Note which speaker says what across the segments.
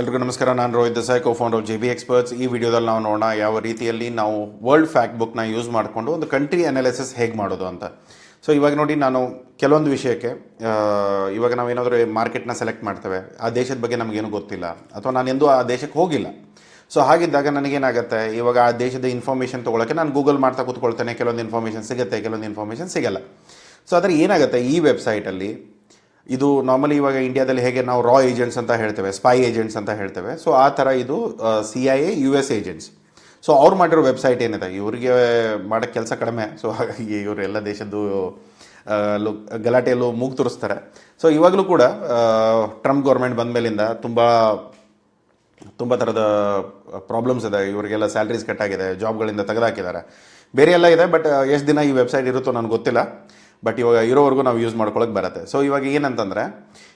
Speaker 1: ಎಲ್ರಿಗೂ ನಮಸ್ಕಾರ. ನಾನು Rohit Desai, cofounder of JB experts. ಈ ವಿಡಿಯೋದಲ್ಲಿ ನಾವು ನೋಡೋಣ ಯಾವ ರೀತಿಯಲ್ಲಿ ನಾವು ವರ್ಲ್ಡ್ ಫ್ಯಾಕ್ಟ್ ಬುಕ್ನ ಯೂಸ್ ಮಾಡಿಕೊಂಡು ಒಂದು ಕಂಟ್ರಿ ಅನಾಲಿಸಿಸ್ ಹೇಗೆ ಮಾಡೋದು ಅಂತ. ಸೊ ಇವಾಗ ನೋಡಿ, ನಾನು ಕೆಲವೊಂದು ವಿಷಯಕ್ಕೆ ಇವಾಗ ನಾವೇನಾದರೂ ಮಾರ್ಕೆಟ್ನ ಸೆಲೆಕ್ಟ್ ಮಾಡ್ತೇವೆ, ಆ ದೇಶದ ಬಗ್ಗೆ ನಮಗೇನು ಗೊತ್ತಿಲ್ಲ ಅಥವಾ ನಾನೆಂದೂ ಆ ದೇಶಕ್ಕೆ ಹೋಗಿಲ್ಲ. ಸೊ ಹಾಗಿದ್ದಾಗ ನನಗೇನಾಗುತ್ತೆ, ಇವಾಗ ಆ ದೇಶದ ಇನ್ಫಾರ್ಮೇಷನ್ ತೊಗೊಳಕ್ಕೆ ನಾನು ಗೂಗಲ್ ಮಾಡ್ತಾ ಕೂತ್ಕೊಳ್ತೇನೆ. ಕೆಲವೊಂದು ಇನ್ಫಾರ್ಮೇಷನ್ ಸಿಗುತ್ತೆ, ಕೆಲವೊಂದು ಇನ್ಫಾರ್ಮೇಷನ್ ಸಿಗಲ್ಲ. ಸೊ ಆದರೆ ಏನಾಗುತ್ತೆ, ಈ ವೆಬ್ಸೈಟಲ್ಲಿ ಇದು ನಾರ್ಮಲಿ ಇವಾಗ ಇಂಡಿಯಾದಲ್ಲಿ ಹೇಗೆ ನಾವು ರಾ ಏಜೆಂಟ್ಸ್ ಅಂತ ಹೇಳ್ತೇವೆ, ಸ್ಪೈ ಏಜೆಂಟ್ಸ್ ಅಂತ ಹೇಳ್ತೇವೆ, ಸೊ ಆ ಥರ ಇದು CIA US ಏಜೆಂಟ್ಸ್. ಸೊ ಅವ್ರು ಮಾಡಿರೋ ವೆಬ್ಸೈಟ್ ಏನಿದೆ, ಇವರಿಗೆ ಮಾಡೋಕ್ಕೆ ಕೆಲಸ ಕಡಿಮೆ. ಸೊ ಹಾಗಾಗಿ ಇವರು ಎಲ್ಲ ದೇಶದ್ದು ಗಲಾಟೆಯಲ್ಲೂ ಮೂಗು ತೋರಿಸ್ತಾರೆ. ಸೊ ಇವಾಗಲೂ ಕೂಡ ಟ್ರಂಪ್ ಗೌರ್ಮೆಂಟ್ ಬಂದ ಮೇಲಿಂದ ತುಂಬ ಥರದ ಪ್ರಾಬ್ಲಮ್ಸ್ ಇದೆ. ಇವರಿಗೆಲ್ಲ ಸ್ಯಾಲ್ರೀಸ್ ಕಟ್ಟಾಗಿದೆ, ಜಾಬ್ಗಳಿಂದ ತೆಗೆದಾಕಿದ್ದಾರೆ, ಬೇರೆ ಎಲ್ಲ ಇದೆ. ಬಟ್ ಎಷ್ಟು ದಿನ ಈ ವೆಬ್ಸೈಟ್ ಇರುತ್ತೋ ನನಗೆ ಗೊತ್ತಿಲ್ಲ. ಬಟ್ ಇವಾಗ ಇರೋವರೆಗೂ ನಾವು ಯೂಸ್ ಮಾಡ್ಕೊಳ್ಳೋಕೆ ಬರುತ್ತೆ. ಸೊ ಇವಾಗ ಏನಂತಂದರೆ,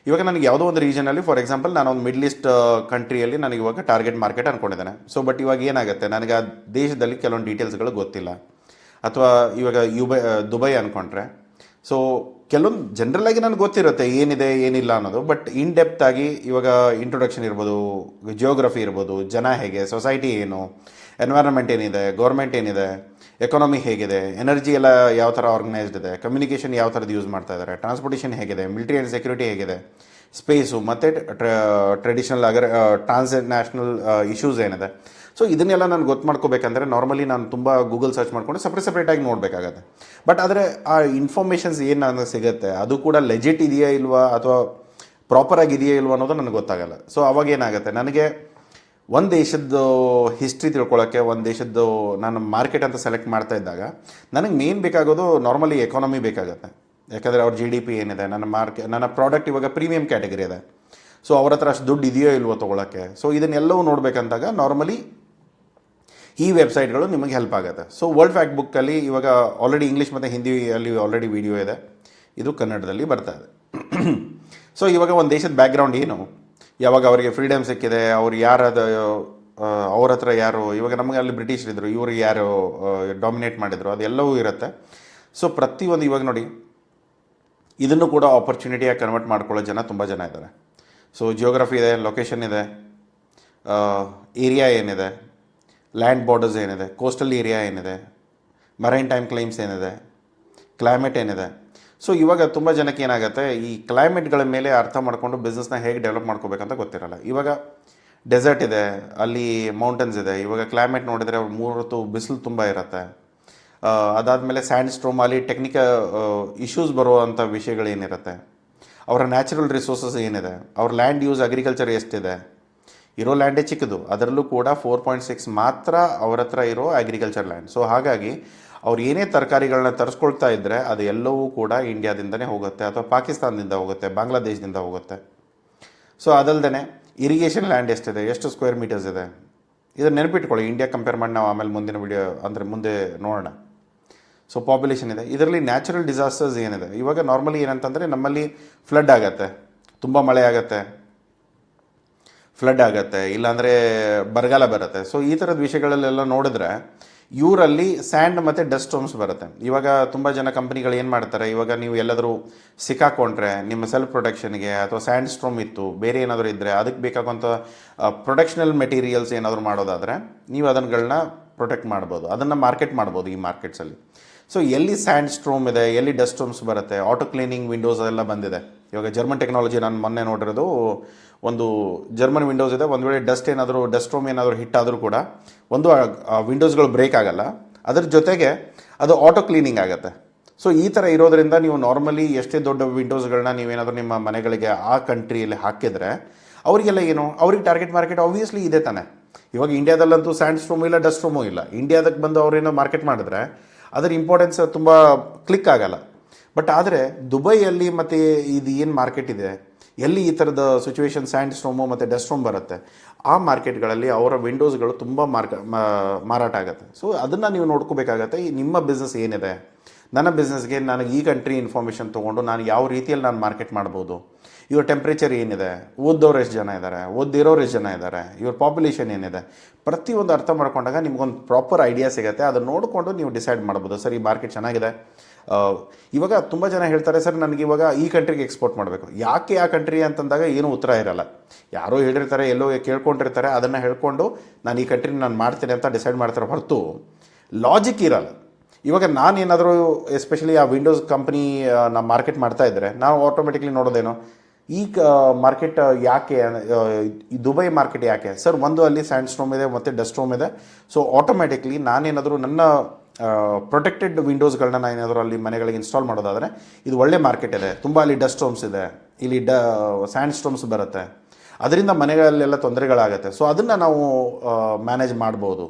Speaker 1: ಇವಾಗ ನನಗೆ ಯಾವುದೋ ಒಂದು ರೀಜನಲ್ಲಿ, ಫಾರ್ ಎಕ್ಸಾಂಪಲ್ ನಾನು ಒಂದು ಮಿಡ್ಲ್ ಈಸ್ಟ್ ಕಂಟ್ರಿಯಲ್ಲಿ ನನಗೆ ಇವಾಗ ಟಾರ್ಗೆಟ್ ಮಾರ್ಕೆಟ್ ಅಂದ್ಕೊಂಡಿದ್ದೇನೆ. ಸೊ ಬಟ್ ಇವಾಗ ಏನಾಗುತ್ತೆ, ನನಗೆ ಆ ದೇಶದಲ್ಲಿ ಕೆಲವೊಂದು ಡೀಟೇಲ್ಸ್ಗಳು ಗೊತ್ತಿಲ್ಲ. ಅಥವಾ ಇವಾಗ ದುಬೈ ಅಂದ್ಕೊಂಡ್ರೆ, ಸೊ ಕೆಲವೊಂದು ಜನರಲ್ಲಾಗಿ ನನಗೆ ಗೊತ್ತಿರುತ್ತೆ ಏನಿದೆ ಏನಿಲ್ಲ ಅನ್ನೋದು. ಬಟ್ ಇನ್ ಡೆಪ್ತ್ ಆಗಿ ಇವಾಗ ಇಂಟ್ರೊಡಕ್ಷನ್ ಇರ್ಬೋದು, ಜಿಯೋಗ್ರಫಿ ಇರ್ಬೋದು, ಜನ ಹೇಗೆ, ಸೊಸೈಟಿ ಏನು, ಎನ್ವೈರನ್ಮೆಂಟ್ ಏನಿದೆ, ಗೌರ್ಮೆಂಟ್ ಏನಿದೆ, ಎಕಾನಮಿ ಹೇಗಿದೆ, ಎನರ್ಜಿ ಎಲ್ಲ ಯಾವ ಥರ ಆರ್ಗನೈಸ್ಡ್ ಇದೆ, ಕಮ್ಯುನಿಕೇಷನ್ ಯಾವ ಥರದ್ದು ಯೂಸ್ ಮಾಡ್ತಾ ಇದ್ದಾರೆ, ಟ್ರಾನ್ಸ್ಪೋರ್ಟೇಷನ್ ಹೇಗಿದೆ, ಮಿಲಿಟರಿ ಆ್ಯಂಡ್ ಸೆಕ್ಯೂರಿಟಿ ಹೇಗಿದೆ, ಸ್ಪೇಸು ಮತ್ತು ಟ್ರೆಡಿಷನಲ್ ಟ್ರಾನ್ಸ್ನ್ಯಾಷನಲ್ ಇಶ್ಯೂಸ್ ಏನಿದೆ. ಸೊ ಇದನ್ನೆಲ್ಲ ನಾನು ಗೊತ್ತು ಮಾಡ್ಕೋಬೇಕಂದ್ರೆ ನಾರ್ಮಲಿ ನಾನು ತುಂಬ ಗೂಗಲ್ ಸರ್ಚ್ ಮಾಡಿಕೊಂಡು ಸಪ್ರೇಟಾಗಿ ನೋಡಬೇಕಾಗತ್ತೆ. ಬಟ್ ಆದರೆ ಆ ಇನ್ಫಾರ್ಮೇಷನ್ಸ್ ಏನು ನನಗೆ ಸಿಗುತ್ತೆ ಅದು ಕೂಡ ಲೆಜಿಟ್ ಇದೆಯಾ ಇಲ್ವಾ ಅಥವಾ ಪ್ರಾಪರಾಗಿ ಇದೆಯಾ ಇಲ್ವಾ ಅನ್ನೋದು ನನಗೆ ಗೊತ್ತಾಗಲ್ಲ. ಸೊ ಅವಾಗ ಏನಾಗುತ್ತೆ, ನನಗೆ ಒಂದು ದೇಶದ್ದು ಹಿಸ್ಟ್ರಿ ತಿಳ್ಕೊಳ್ಳೋಕ್ಕೆ, ಒಂದು ದೇಶದ್ದು ನಾನು ಮಾರ್ಕೆಟ್ ಅಂತ ಸೆಲೆಕ್ಟ್ ಮಾಡ್ತಾ ಇದ್ದಾಗ ನನಗೆ ಮೇನ್ ಬೇಕಾಗೋದು ನಾರ್ಮಲಿ ಎಕಾನಮಿ ಬೇಕಾಗುತ್ತೆ. ಯಾಕಂದರೆ ಅವ್ರ GDP ಏನಿದೆ, ನನ್ನ ಪ್ರಾಡಕ್ಟ್ ಇವಾಗ ಪ್ರೀಮಿಯಂ ಕ್ಯಾಟಗರಿ ಇದೆ, ಸೊ ಅವ್ರ ಹತ್ರ ಅಷ್ಟು ದುಡ್ಡು ಇದೆಯೋ ಇಲ್ವೋ ತೊಗೊಳಕ್ಕೆ. ಸೊ ಇದನ್ನೆಲ್ಲವೂ ನೋಡಬೇಕಂತಾಗ ನಾರ್ಮಲಿ ಈ ವೆಬ್ಸೈಟ್ಗಳು ನಿಮಗೆ ಹೆಲ್ಪ್ ಆಗುತ್ತೆ. ಸೊ ವರ್ಲ್ಡ್ ಫ್ಯಾಕ್ಟ್ ಬುಕ್ಕಲ್ಲಿ ಇವಾಗ ಆಲ್ರೆಡಿ ಇಂಗ್ಲೀಷ್ ಮತ್ತು ಹಿಂದಿಯಲ್ಲಿ ಆಲ್ರೆಡಿ ವಿಡಿಯೋ ಇದೆ, ಇದು ಕನ್ನಡದಲ್ಲಿ ಬರ್ತಾ ಇದೆ. ಸೊ ಇವಾಗ ಒಂದು ದೇಶದ ಬ್ಯಾಕ್ಗ್ರೌಂಡ್ ಏನು, ಯಾವಾಗ ಅವರಿಗೆ ಫ್ರೀಡಮ್ ಸಿಕ್ಕಿದೆ, ಅವ್ರು ಯಾರದ, ಅವ್ರ ಹತ್ರ ಯಾರು, ಇವಾಗ ನಮಗೆ ಅಲ್ಲಿ ಬ್ರಿಟಿಷರಿದ್ದರು, ಇವರು ಯಾರು ಡಾಮಿನೇಟ್ ಮಾಡಿದರು, ಅದೆಲ್ಲವೂ ಇರುತ್ತೆ. ಸೊ ಪ್ರತಿಯೊಂದು ಇವಾಗ ನೋಡಿ, ಇದನ್ನು ಕೂಡ ಆಪರ್ಚುನಿಟಿಯಾಗಿ ಕನ್ವರ್ಟ್ ಮಾಡ್ಕೊಳ್ಳೋ ಜನ ತುಂಬ ಜನ ಇದ್ದಾರೆ. ಸೊ ಜಿಯೋಗ್ರಫಿ ಇದೆ, ಲೊಕೇಶನ್ ಇದೆ, ಏರಿಯಾ ಏನಿದೆ, ಲ್ಯಾಂಡ್ ಬಾರ್ಡರ್ಸ್ ಏನಿದೆ, ಕೋಸ್ಟಲ್ ಏರಿಯಾ ಏನಿದೆ, ಮರೈನ್ ಟೈಮ್ ಕ್ಲೈಮ್ಸ್ ಏನಿದೆ, ಕ್ಲೈಮೇಟ್ ಏನಿದೆ. ಸೊ ಇವಾಗ ತುಂಬ ಜನಕ್ಕೆ ಏನಾಗುತ್ತೆ, ಈ ಕ್ಲೈಮೇಟ್ಗಳ ಮೇಲೆ ಅರ್ಥ ಮಾಡಿಕೊಂಡು ಬಿಸ್ನೆಸ್ನ ಹೇಗೆ ಡೆವಲಪ್ ಮಾಡ್ಕೋಬೇಕಂತ ಗೊತ್ತಿರಲ್ಲ. ಇವಾಗ ಡೆಸರ್ಟ್ ಇದೆ, ಅಲ್ಲಿ ಮೌಂಟನ್ಸ್ ಇದೆ. ಇವಾಗ ಕ್ಲೈಮೇಟ್ ನೋಡಿದರೆ 3 ಋತು ಬಿಸಿಲು ತುಂಬ ಇರುತ್ತೆ. ಅದಾದಮೇಲೆ ಸ್ಯಾಂಡ್ ಸ್ಟ್ರೋಮ್ ಅಲ್ಲಿ ಟೆಕ್ನಿಕಲ್ ಇಶ್ಯೂಸ್ ಬರುವಂಥ ವಿಷಯಗಳೇನಿರುತ್ತೆ, ಅವರ ನ್ಯಾಚುರಲ್ ರಿಸೋರ್ಸಸ್ ಏನಿದೆ, ಅವ್ರ ಲ್ಯಾಂಡ್ ಯೂಸ್ ಅಗ್ರಿಕಲ್ಚರ್ ಎಷ್ಟಿದೆ, ಇರೋ ಲ್ಯಾಂಡೇ ಚಿಕ್ಕದು, ಅದರಲ್ಲೂ ಕೂಡ 4.6 ಮಾತ್ರ ಅವ್ರ ಹತ್ರ ಇರೋ ಅಗ್ರಿಕಲ್ಚರ್ ಲ್ಯಾಂಡ್. ಸೊ ಹಾಗಾಗಿ ಅವ್ರು ಏನೇ ತರಕಾರಿಗಳನ್ನ ತರಿಸ್ಕೊಳ್ತಾ ಇದ್ದರೆ ಅದು ಎಲ್ಲವೂ ಕೂಡ ಇಂಡಿಯಾದಿಂದನೇ ಹೋಗುತ್ತೆ, ಅಥವಾ ಪಾಕಿಸ್ತಾನದಿಂದ ಹೋಗುತ್ತೆ, ಬಾಂಗ್ಲಾದೇಶದಿಂದ ಹೋಗುತ್ತೆ. ಸೊ ಅದಲ್ಲದೆ ಇರಿಗೇಷನ್ ಲ್ಯಾಂಡ್ ಎಷ್ಟಿದೆ, ಎಷ್ಟು ಸ್ಕ್ವೇರ್ ಮೀಟರ್ಸ್ ಇದೆ, ಇದನ್ನು ನೆನಪಿಟ್ಕೊಳ್ಳಿ. ಇಂಡಿಯಾ ಕಂಪೇರ್ ಮಾಡಿ ನಾವು ಆಮೇಲೆ ಮುಂದಿನ ವಿಡಿಯೋ ಅಂದರೆ ಮುಂದೆ ನೋಡೋಣ. ಸೊ ಪಾಪ್ಯುಲೇಷನ್ ಇದೆ, ಇದರಲ್ಲಿ ನ್ಯಾಚುರಲ್ ಡಿಸಾಸ್ಟರ್ಸ್ ಏನಿದೆ. ಇವಾಗ ನಾರ್ಮಲಿ ಏನಂತಂದರೆ ನಮ್ಮಲ್ಲಿ ಫ್ಲಡ್ ಆಗುತ್ತೆ, ತುಂಬ ಮಳೆ ಆಗುತ್ತೆ, ಫ್ಲಡ್ ಆಗುತ್ತೆ, ಇಲ್ಲಾಂದರೆ ಬರಗಾಲ ಬರುತ್ತೆ. ಸೊ ಈ ಥರದ ವಿಷಯಗಳಲ್ಲೆಲ್ಲ ನೋಡಿದ್ರೆ ಇವರಲ್ಲಿ ಸ್ಯಾಂಡ್ ಮತ್ತು ಡಸ್ಟ್ ಸ್ಟೋಮ್ಸ್ ಬರುತ್ತೆ. ಇವಾಗ ತುಂಬ ಜನ ಕಂಪ್ನಿಗಳು ಏನು ಮಾಡ್ತಾರೆ, ಇವಾಗ ನೀವು ಎಲ್ಲಾದರೂ ಸಿಕ್ಕಾಕೊಂಡ್ರೆ ನಿಮ್ಮ ಸೆಲ್ಫ್ ಪ್ರೊಟೆಕ್ಷನ್ಗೆ ಅಥವಾ ಸ್ಯಾಂಡ್ ಸ್ಟೋಮ್ ಇತ್ತು, ಬೇರೆ ಏನಾದರೂ ಇದ್ದರೆ ಅದಕ್ಕೆ ಬೇಕಾಗುವಂಥ ಪ್ರೊಟೆಕ್ಷನಲ್ ಮೆಟೀರಿಯಲ್ಸ್ ಏನಾದರೂ ಮಾಡೋದಾದರೆ ನೀವು ಅದನ್ನುಗಳನ್ನ ಪ್ರೊಟೆಕ್ಟ್ ಮಾಡ್ಬೋದು, ಅದನ್ನು ಮಾರ್ಕೆಟ್ ಮಾಡ್ಬೋದು ಈ ಮಾರ್ಕೆಟ್ಸಲ್ಲಿ. ಸೊ ಎಲ್ಲಿ ಸ್ಯಾಂಡ್ ಸ್ಟ್ರೋಮ್ ಇದೆ, ಎಲ್ಲಿ ಡಸ್ಟ್ ಸ್ಟೋಮ್ಸ್ ಬರುತ್ತೆ, ಆಟೋ ಕ್ಲೀನಿಂಗ್ ವಿಂಡೋಸ್ ಎಲ್ಲ ಬಂದಿದೆ. ಇವಾಗ ಜರ್ಮನ್ ಟೆಕ್ನಾಲಜಿ, ನಾನು ಮೊನ್ನೆ ನೋಡಿರೋದು ಒಂದು ಜರ್ಮನ್ ವಿಂಡೋಸ್ ಇದೆ. ಒಂದು ವೇಳೆ ಡಸ್ಟ್ ಸ್ಟ್ರೋಮ್ ಏನಾದರೂ ಹಿಟ್ಟಾದರೂ ಕೂಡ ಒಂದು ವಿಂಡೋಸ್ಗಳು ಬ್ರೇಕ್ ಆಗಲ್ಲ, ಅದ್ರ ಜೊತೆಗೆ ಅದು ಆಟೋ ಕ್ಲೀನಿಂಗ್ ಆಗುತ್ತೆ. ಸೊ ಈ ಥರ ಇರೋದರಿಂದ ನೀವು ನಾರ್ಮಲಿ ಎಷ್ಟೇ ದೊಡ್ಡ ವಿಂಡೋಸ್ಗಳನ್ನ ನೀವೇನಾದರೂ ನಿಮ್ಮ ಮನೆಗಳಿಗೆ ಆ ಕಂಟ್ರಿಯಲ್ಲಿ ಹಾಕಿದರೆ ಅವರಿಗೆಲ್ಲ ಏನು, ಅವ್ರಿಗೆ ಟಾರ್ಗೆಟ್ ಮಾರ್ಕೆಟ್ ಆಬ್ವಿಯಸ್ಲಿ ಇದೆ ತಾನೆ. ಇವಾಗ ಇಂಡಿಯಾದಲ್ಲಂತೂ ಸ್ಯಾಂಡ್ ಸ್ಟ್ರೋಮು ಇಲ್ಲ, ಡಸ್ಟ್ ಸ್ಟ್ರೋಮು ಇಲ್ಲ. ಇಂಡಿಯಾದಕ್ಕೆ ಬಂದು ಅವರೇನೋ ಮಾರ್ಕೆಟ್ ಮಾಡಿದ್ರೆ ಅದರ ಇಂಪಾರ್ಟೆನ್ಸ್ ತುಂಬ ಕ್ಲಿಕ್ ಆಗಲ್ಲ. ಬಟ್ ಆದರೆ ದುಬೈಯಲ್ಲಿ ಮತ್ತು ಇದು ಏನು ಮಾರ್ಕೆಟ್ ಇದೆ, ಎಲ್ಲಿ ಈ ಥರದ ಸಿಚುವೇಶನ್ ಸ್ಯಾಂಡ್ ಸ್ಟ್ರೋಮು ಮತ್ತು ಡಸ್ಟ್ ಸ್ಟ್ರೋಮ್ ಬರುತ್ತೆ, ಆ ಮಾರ್ಕೆಟ್ಗಳಲ್ಲಿ ಅವರ ವಿಂಡೋಸ್ಗಳು ತುಂಬ ಮಾರಾಟ ಆಗುತ್ತೆ. ಸೊ ಅದನ್ನು ನೀವು ನೋಡ್ಕೋಬೇಕಾಗತ್ತೆ. ಈ ನಿಮ್ಮ ಬಿಸ್ನೆಸ್ ಏನಿದೆ, ನನ್ನ ಬಿಸ್ನೆಸ್ಗೆ ನನಗೆ ಈ ಕಂಟ್ರಿ ಇನ್ಫಾರ್ಮೇಷನ್ ತೊಗೊಂಡು ನಾನು ಯಾವ ರೀತಿಯಲ್ಲಿ ನಾನು ಮಾರ್ಕೆಟ್ ಮಾಡ್ಬೋದು, ಇವ್ರ ಟೆಂಪ್ರೇಚರ್ ಏನಿದೆ, ಓದ್ದವ್ರು ಎಷ್ಟು ಜನ ಇದ್ದಾರೆ, ಓದಿರೋರು ಎಷ್ಟು ಜನ ಇದ್ದಾರೆ, ಇವ್ರ ಪಾಪ್ಯುಲೇಷನ್ ಏನಿದೆ, ಪ್ರತಿಯೊಂದು ಅರ್ಥ ಮಾಡ್ಕೊಂಡಾಗ ನಿಮ್ಗೊಂದು ಪ್ರಾಪರ್ ಐಡಿಯಾ ಸಿಗುತ್ತೆ. ಅದನ್ನು ನೋಡಿಕೊಂಡು ನೀವು ಡಿಸೈಡ್ ಮಾಡ್ಬೋದು, ಸರ್ ಈ ಮಾರ್ಕೆಟ್ ಚೆನ್ನಾಗಿದೆ ಇವಾಗ ತುಂಬ ಜನ ಹೇಳ್ತಾರೆ ಸರ್ ನನಗೆ ಇವಾಗ ಈ ಕಂಟ್ರಿಗೆ ಎಕ್ಸ್ಪೋರ್ಟ್ ಮಾಡಬೇಕು. ಯಾಕೆ ಆ ಕಂಟ್ರಿ ಅಂತಂದಾಗ ಏನೂ ಉತ್ತರ ಇರಲ್ಲ. ಯಾರೋ ಹೇಳಿರ್ತಾರೆ, ಎಲ್ಲೋ ಕೇಳ್ಕೊಂಡಿರ್ತಾರೆ, ಅದನ್ನು ಹೇಳ್ಕೊಂಡು ನಾನು ಈ ಕಂಟ್ರಿ ನಾನು ಮಾಡ್ತೀನಿ ಅಂತ ಡಿಸೈಡ್ ಮಾಡ್ತಾರೆ ಹೊರತು ಲಾಜಿಕ್ ಇರಲ್ಲ. ಇವಾಗ ನಾನೇನಾದರೂ ಎಸ್ಪೆಷಲಿ ಆ ವಿಂಡೋಸ್ ಕಂಪ್ನಿ ನಾವು ಮಾರ್ಕೆಟ್ ಮಾಡ್ತಾ ಇದ್ದರೆ ನಾವು ಆಟೋಮೆಟಿಕ್ಲಿ ನೋಡೋದೇನೋ ಈ ಮಾರ್ಕೆಟ್ ಯಾಕೆ, ಈ ದುಬೈ ಮಾರ್ಕೆಟ್ ಯಾಕೆ ಸರ್, ಒಂದು ಅಲ್ಲಿ ಸ್ಯಾಂಡ್ ಸ್ಟೋಮ್ ಇದೆ ಮತ್ತು ಡಸ್ಟ್ ಸ್ಟೋಮ್ ಇದೆ. ಸೊ ಆಟೋಮೆಟಿಕ್ಲಿ ನಾನೇನಾದರೂ ನನ್ನ ಪ್ರೊಟೆಕ್ಟೆಡ್ ವಿಂಡೋಸ್ಗಳನ್ನ ನಾನೇನಾದರೂ ಅಲ್ಲಿ ಮನೆಗಳಿಗೆ ಇನ್ಸ್ಟಾಲ್ ಮಾಡೋದಾದರೆ ಇದು ಒಳ್ಳೆ ಮಾರ್ಕೆಟ್ ಇದೆ, ತುಂಬ ಅಲ್ಲಿ ಡಸ್ಟ್ ಸ್ಟೋಮ್ಸ್ ಇದೆ, ಇಲ್ಲಿ ಸ್ಯಾಂಡ್ ಸ್ಟೋಮ್ಸ್ ಬರುತ್ತೆ, ಅದರಿಂದ ಮನೆಗಳಲ್ಲೆಲ್ಲ ತೊಂದರೆಗಳಾಗುತ್ತೆ. ಸೊ ಅದನ್ನು ನಾವು ಮ್ಯಾನೇಜ್ ಮಾಡ್ಬೋದು.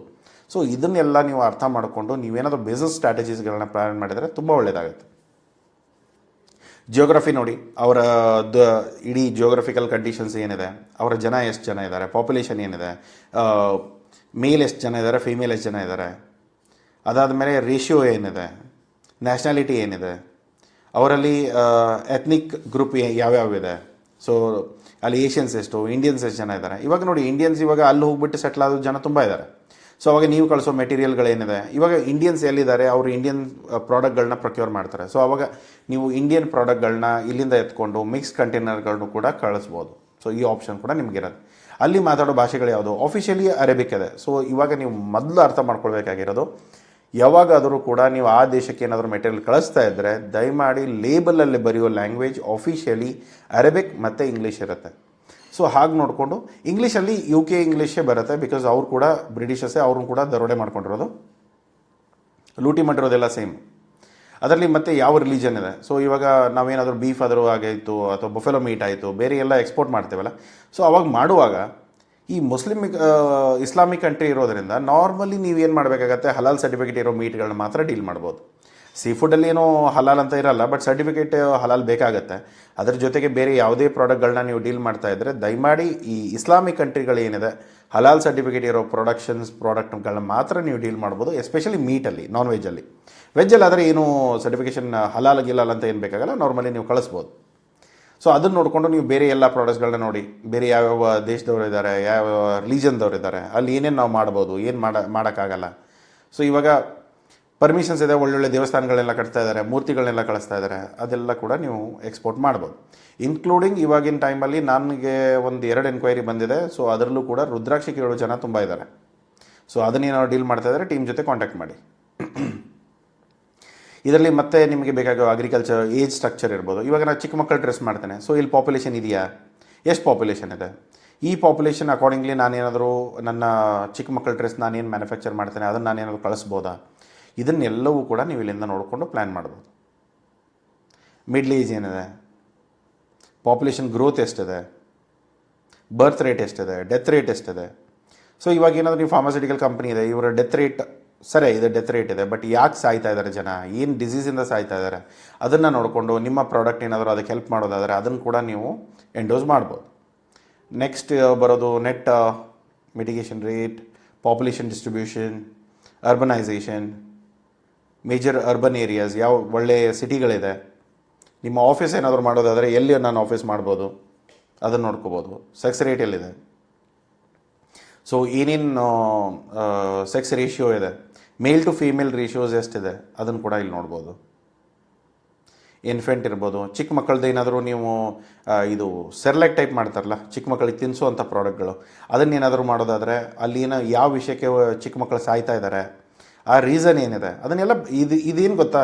Speaker 1: ಸೊ ಇದನ್ನೆಲ್ಲ ನೀವು ಅರ್ಥ ಮಾಡಿಕೊಂಡು ನೀವೇನಾದರೂ ಬಿಸ್ನೆಸ್ ಸ್ಟ್ರಾಟಜೀಸ್ಗಳನ್ನ ಪ್ಲ್ಯಾನ್ ಮಾಡಿದರೆ ತುಂಬ ಒಳ್ಳೆಯದಾಗುತ್ತೆ. ಜಿಯೋಗ್ರಫಿ ನೋಡಿ, ಅವರ ಇಡೀ ಜಿಯೋಗ್ರಫಿಕಲ್ ಕಂಡೀಷನ್ಸ್ ಏನಿದೆ, ಅವರ ಜನ ಎಷ್ಟು ಜನ ಇದ್ದಾರೆ, ಪಾಪ್ಯುಲೇಷನ್ ಏನಿದೆ, ಮೇಲ್ ಎಷ್ಟು ಜನ ಇದ್ದಾರೆ, ಫೀಮೇಲ್ ಎಷ್ಟು ಜನ ಇದ್ದಾರೆ, ಅದಾದಮೇಲೆ ರೇಷಿಯೋ ಏನಿದೆ, ನ್ಯಾಷನಾಲಿಟಿ ಏನಿದೆ, ಅವರಲ್ಲಿ ಎತ್ನಿಕ್ ಗ್ರೂಪ್ ಯಾವ್ಯಾವಿದೆ, ಸೊ ಅಲ್ಲಿ ಏಷ್ಯನ್ಸ್ ಎಷ್ಟು, ಇಂಡಿಯನ್ಸ್ ಎಷ್ಟು ಜನ ಇದ್ದಾರೆ. ಇವಾಗ ನೋಡಿ, ಇಂಡಿಯನ್ಸ್ ಇವಾಗ ಅಲ್ಲಿ ಹೋಗ್ಬಿಟ್ಟು ಸೆಟ್ಲ್ ಆದ ಜನ ತುಂಬ ಇದ್ದಾರೆ. ಸೊ ಅವಾಗ ನೀವು ಕಳಿಸೋ ಮೆಟೀರಿಯಲ್ಗಳೇನಿದೆ, ಇವಾಗ ಇಂಡಿಯನ್ಸ್ ಎಲ್ಲಿದ್ದಾರೆ ಅವರು ಇಂಡಿಯನ್ ಪ್ರಾಡಕ್ಟ್ಗಳನ್ನ ಪ್ರೊಕ್ಯೂರ್ ಮಾಡ್ತಾರೆ. ಸೊ ಅವಾಗ ನೀವು ಇಂಡಿಯನ್ ಪ್ರಾಡಕ್ಟ್ಗಳನ್ನ ಇಲ್ಲಿಂದ ಎತ್ಕೊಂಡು ಮಿಕ್ಸ್ ಕಂಟೈನರ್ಗಳನ್ನು ಕೂಡ ಕಳಿಸ್ಬೋದು. ಸೊ ಈ ಆಪ್ಷನ್ ಕೂಡ ನಿಮಗಿರೋದು. ಅಲ್ಲಿ ಮಾತಾಡೋ ಭಾಷೆಗಳು ಯಾವುದು, ಆಫಿಷಿಯಲಿ ಅರೇಬಿಕ್ ಇದೆ. ಸೊ ಇವಾಗ ನೀವು ಮೊದಲು ಅರ್ಥ ಮಾಡ್ಕೊಳ್ಬೇಕಾಗಿರೋದು, ಯಾವಾಗಾದರೂ ಕೂಡ ನೀವು ಆ ದೇಶಕ್ಕೆ ಏನಾದರೂ ಮೆಟೀರಿಯಲ್ ಕಳಿಸ್ತಾ ಇದ್ದರೆ ದಯಮಾಡಿ ಲೇಬಲಲ್ಲಿ ಬರೆಯೋ ಲ್ಯಾಂಗ್ವೇಜ್ ಆಫಿಷಿಯಲಿ ಅರೇಬಿಕ್ ಮತ್ತು ಇಂಗ್ಲೀಷ್ ಇರುತ್ತೆ. ಸೊ ಹಾಗೆ ನೋಡಿಕೊಂಡು ಇಂಗ್ಲೀಷಲ್ಲಿ UK ಇಂಗ್ಲೀಷೇ ಬರುತ್ತೆ, ಬಿಕಾಸ್ ಅವ್ರು ಕೂಡ ಬ್ರಿಟಿಷಸ್ಸೇ, ಅವ್ರನ್ನ ಕೂಡ ದರೋಡೆ ಮಾಡ್ಕೊಂಡಿರೋದು, ಲೂಟಿ ಮಾಡಿರೋದೆಲ್ಲ ಸೇಮ್. ಅದರಲ್ಲಿ ಮತ್ತೆ ಯಾವ ರಿಲಿಜನ್ ಇದೆ. ಸೊ ಇವಾಗ ನಾವೇನಾದರೂ ಬೀಫ್ ಆದರೂ ಆಗಿತ್ತು ಅಥವಾ ಬಫೆಲೋ ಮೀಟ್ ಆಯಿತು, ಬೇರೆ ಎಲ್ಲ ಎಕ್ಸ್ಪೋರ್ಟ್ ಮಾಡ್ತೇವಲ್ಲ. ಸೊ ಅವಾಗ ಮಾಡುವಾಗ ಈ ಇಸ್ಲಾಮಿಕ್ ಕಂಟ್ರಿ ಇರೋದರಿಂದ ನಾರ್ಮಲಿ ನೀವೇನು ಮಾಡಬೇಕಾಗತ್ತೆ, ಹಲಾಲ್ ಸರ್ಟಿಫಿಕೇಟ್ ಇರೋ ಮೀಟ್ಗಳನ್ನ ಮಾತ್ರ ಡೀಲ್ ಮಾಡ್ಬೋದು. ಸೀ ಫುಡ್ಡಲ್ಲಿ ಏನೋ ಹಲಾಲ್ ಅಂತ ಇರಲ್ಲ, ಬಟ್ ಸರ್ಟಿಫಿಕೇಟ್ ಹಲಾಲ್ ಬೇಕಾಗತ್ತೆ. ಅದರ ಜೊತೆಗೆ ಬೇರೆ ಯಾವುದೇ ಪ್ರಾಡಕ್ಟ್ಗಳನ್ನ ನೀವು ಡೀಲ್ ಮಾಡ್ತಾ ಇದ್ದರೆ ದಯಮಾಡಿ ಈ ಇಸ್ಲಾಮಿಕ್ ಕಂಟ್ರಿಗಳೇನಿದೆ ಹಲಾಲ್ ಸರ್ಟಿಫಿಕೇಟ್ ಇರೋ ಪ್ರಾಡಕ್ಟ್ಗಳನ್ನ ಮಾತ್ರ ನೀವು ಡೀಲ್ ಮಾಡ್ಬೋದು, ಎಸ್ಪೆಷಲಿ ಮೀಟಲ್ಲಿ. ನಾನ್ ವೆಜ್ಜಲ್ಲಿ, ವೆಜ್ಜಲ್ಲಿ ಆದರೆ ಏನು ಸರ್ಟಿಫಿಕೇಷನ್ ಹಲಾಲ್ ಗಿಲಾಲ್ ಅಂತ ಏನು ಬೇಕಾಗಲ್ಲ, ನಾರ್ಮಲಿ ನೀವು ಕಳಿಸ್ಬೋದು. ಸೊ ಅದನ್ನು ನೋಡಿಕೊಂಡು ನೀವು ಬೇರೆ ಎಲ್ಲ ಪ್ರಾಡಕ್ಟ್ಸ್ಗಳನ್ನ ನೋಡಿ, ಬೇರೆ ಯಾವ್ಯಾವ ದೇಶದವ್ರು ಇದ್ದಾರೆ, ಯಾವ ರಿಲಿಜನ್ದವ್ರು ಇದ್ದಾರೆ, ಅಲ್ಲಿ ಏನೇನು ನಾವು ಮಾಡ್ಬೋದು, ಏನು ಮಾಡೋಕ್ಕಾಗಲ್ಲ. ಸೊ ಇವಾಗ ಪರ್ಮಿಷನ್ಸ್ ಇದೆ, ಒಳ್ಳೊಳ್ಳೆ ದೇವಸ್ಥಾನಗಳನ್ನೆಲ್ಲ ಕಟ್ತಾ ಇದ್ದಾರೆ, ಮೂರ್ತಿಗಳನ್ನೆಲ್ಲ ಕಳಿಸ್ತಾ ಇದ್ದಾರೆ, ಅದೆಲ್ಲ ಕೂಡ ನೀವು ಎಕ್ಸ್ಪೋರ್ಟ್ ಮಾಡ್ಬೋದು. ಇನ್ಕ್ಲೂಡಿಂಗ್ ಇವಾಗಿನ ಟೈಮಲ್ಲಿ ನನಗೆ ಒಂದು 2 ಎನ್ಕ್ವೈರಿ ಬಂದಿದೆ. ಸೊ ಅದರಲ್ಲೂ ಕೂಡ ರುದ್ರಾಕ್ಷಿ ಕೇಳೋ ಜನ ತುಂಬ ಇದ್ದಾರೆ. ಸೊ ಅದನ್ನೇನಾದ್ರು ಡೀಲ್ ಮಾಡ್ತಾ ಇದ್ದಾರೆ ಟೀಮ್ ಜೊತೆ ಕಾಂಟ್ಯಾಕ್ಟ್ ಮಾಡಿ. ಇದರಲ್ಲಿ ಮತ್ತೆ ನಿಮಗೆ ಬೇಕಾಗೋ ಅಗ್ರಿಕಲ್ಚರ್ ಏಜ್ ಸ್ಟ್ರಕ್ಚರ್ ಇರ್ಬೋದು. ಇವಾಗ ನಾನು ಚಿಕ್ಕ ಮಕ್ಕಳು ಡ್ರೆಸ್ ಮಾಡ್ತೇನೆ, ಸೊ ಇಲ್ಲಿ ಪಾಪ್ಯುಲೇಷನ್ ಇದೆಯಾ, ಎಷ್ಟು ಪಾಪ್ಯುಲೇಷನ್ ಇದೆ, ಈ ಪಾಪ್ಯುಲೇಷನ್ ಅಕಾರ್ಡಿಂಗ್ಲಿ ನಾನೇನಾದರೂ ನನ್ನ ಚಿಕ್ಕ ಮಕ್ಕಳ ಡ್ರೆಸ್ ನಾನೇನು ಮ್ಯಾನುಫ್ಯಾಕ್ಚರ್ ಮಾಡ್ತೇನೆ ಅದನ್ನು ನಾನೇನಾದರೂ ಕಳಿಸ್ಬೋದಾ, ಇದನ್ನೆಲ್ಲವೂ ಕೂಡ ನೀವು ಇಲ್ಲಿಂದ ನೋಡಿಕೊಂಡು ಪ್ಲ್ಯಾನ್ ಮಾಡ್ಬೋದು. ಮಿಡ್ಲ್ ಏಜ್ ಏನಿದೆ, ಪಾಪ್ಯುಲೇಷನ್ ಗ್ರೋತ್ ಎಷ್ಟಿದೆ, ಬರ್ತ್ ರೇಟ್ ಎಷ್ಟಿದೆ, ಡೆತ್ ರೇಟ್ ಎಷ್ಟಿದೆ. ಸೊ ಇವಾಗ ಏನಾದರೂ ನೀವು ಫಾರ್ಮಾಸ್ಯೂಟಿಕಲ್ ಕಂಪ್ನಿ ಇದೆ, ಇವರ ಡೆತ್ ರೇಟ್ ಸರಿ ಇದೆ, ಡೆತ್ ರೇಟ್ ಇದೆ, ಬಟ್ ಯಾಕೆ ಸಾಯ್ತಾ ಇದ್ದಾರೆ ಜನ, ಏನು ಡಿಸೀಸಿಂದ ಸಾಯ್ತಾ ಇದ್ದಾರೆ, ಅದನ್ನು ನೋಡಿಕೊಂಡು ನಿಮ್ಮ ಪ್ರಾಡಕ್ಟ್ ಏನಾದರೂ ಅದಕ್ಕೆ ಹೆಲ್ಪ್ ಮಾಡೋದಾದರೆ ಅದನ್ನು ಕೂಡ ನೀವು ಎಂಡೋಸ್ ಮಾಡ್ಬೋದು. ನೆಕ್ಸ್ಟ್ ಬರೋದು net mitigation rate, population distribution, urbanisation, major urban areas, ಯಾವ ಒಳ್ಳೆಯ ಸಿಟಿಗಳಿದೆ, ನಿಮ್ಮ ಆಫೀಸ್ ಏನಾದರೂ ಮಾಡೋದಾದರೆ ಎಲ್ಲಿ ನಾನು ಆಫೀಸ್ ಮಾಡ್ಬೋದು ಅದನ್ನು ನೋಡ್ಕೋಬೋದು. ಸೆಕ್ಸ್ ರೇಟ್ ಎಲ್ಲಿದೆ, ಸೊ ಏನೇನು ಸೆಕ್ಸ್ ರೇಷಿಯೋ ಇದೆ, ಮೇಲ್ ಟು ಫೀಮೇಲ್ ರೇಷಿಯೋಸ್ ಎಷ್ಟಿದೆ ಅದನ್ನು ಕೂಡ ಇಲ್ಲಿ ನೋಡ್ಬೋದು. ಇನ್ಫೆಂಟ್ ಇರ್ಬೋದು, ಚಿಕ್ಕ ಮಕ್ಕಳದ್ದು ಏನಾದರೂ ನೀವು ಇದು ಸೆರ್ಲೆಕ್ ಟೈಪ್ ಮಾಡ್ತಾರಲ್ಲ ಚಿಕ್ಕ ಮಕ್ಕಳಿಗೆ ತಿನ್ನಿಸುವಂಥ ಪ್ರಾಡಕ್ಟ್ಗಳು, ಅದನ್ನೇನಾದರೂ ಮಾಡೋದಾದರೆ ಅಲ್ಲಿನ ಯಾವ ವಿಷಯಕ್ಕೆ ಚಿಕ್ಕ ಮಕ್ಕಳು ಸಾಯ್ತಾ ಇದ್ದಾರೆ, ಆ ರೀಸನ್ ಏನಿದೆ ಅದನ್ನೆಲ್ಲ ಇದೇನು ಗೊತ್ತಾ,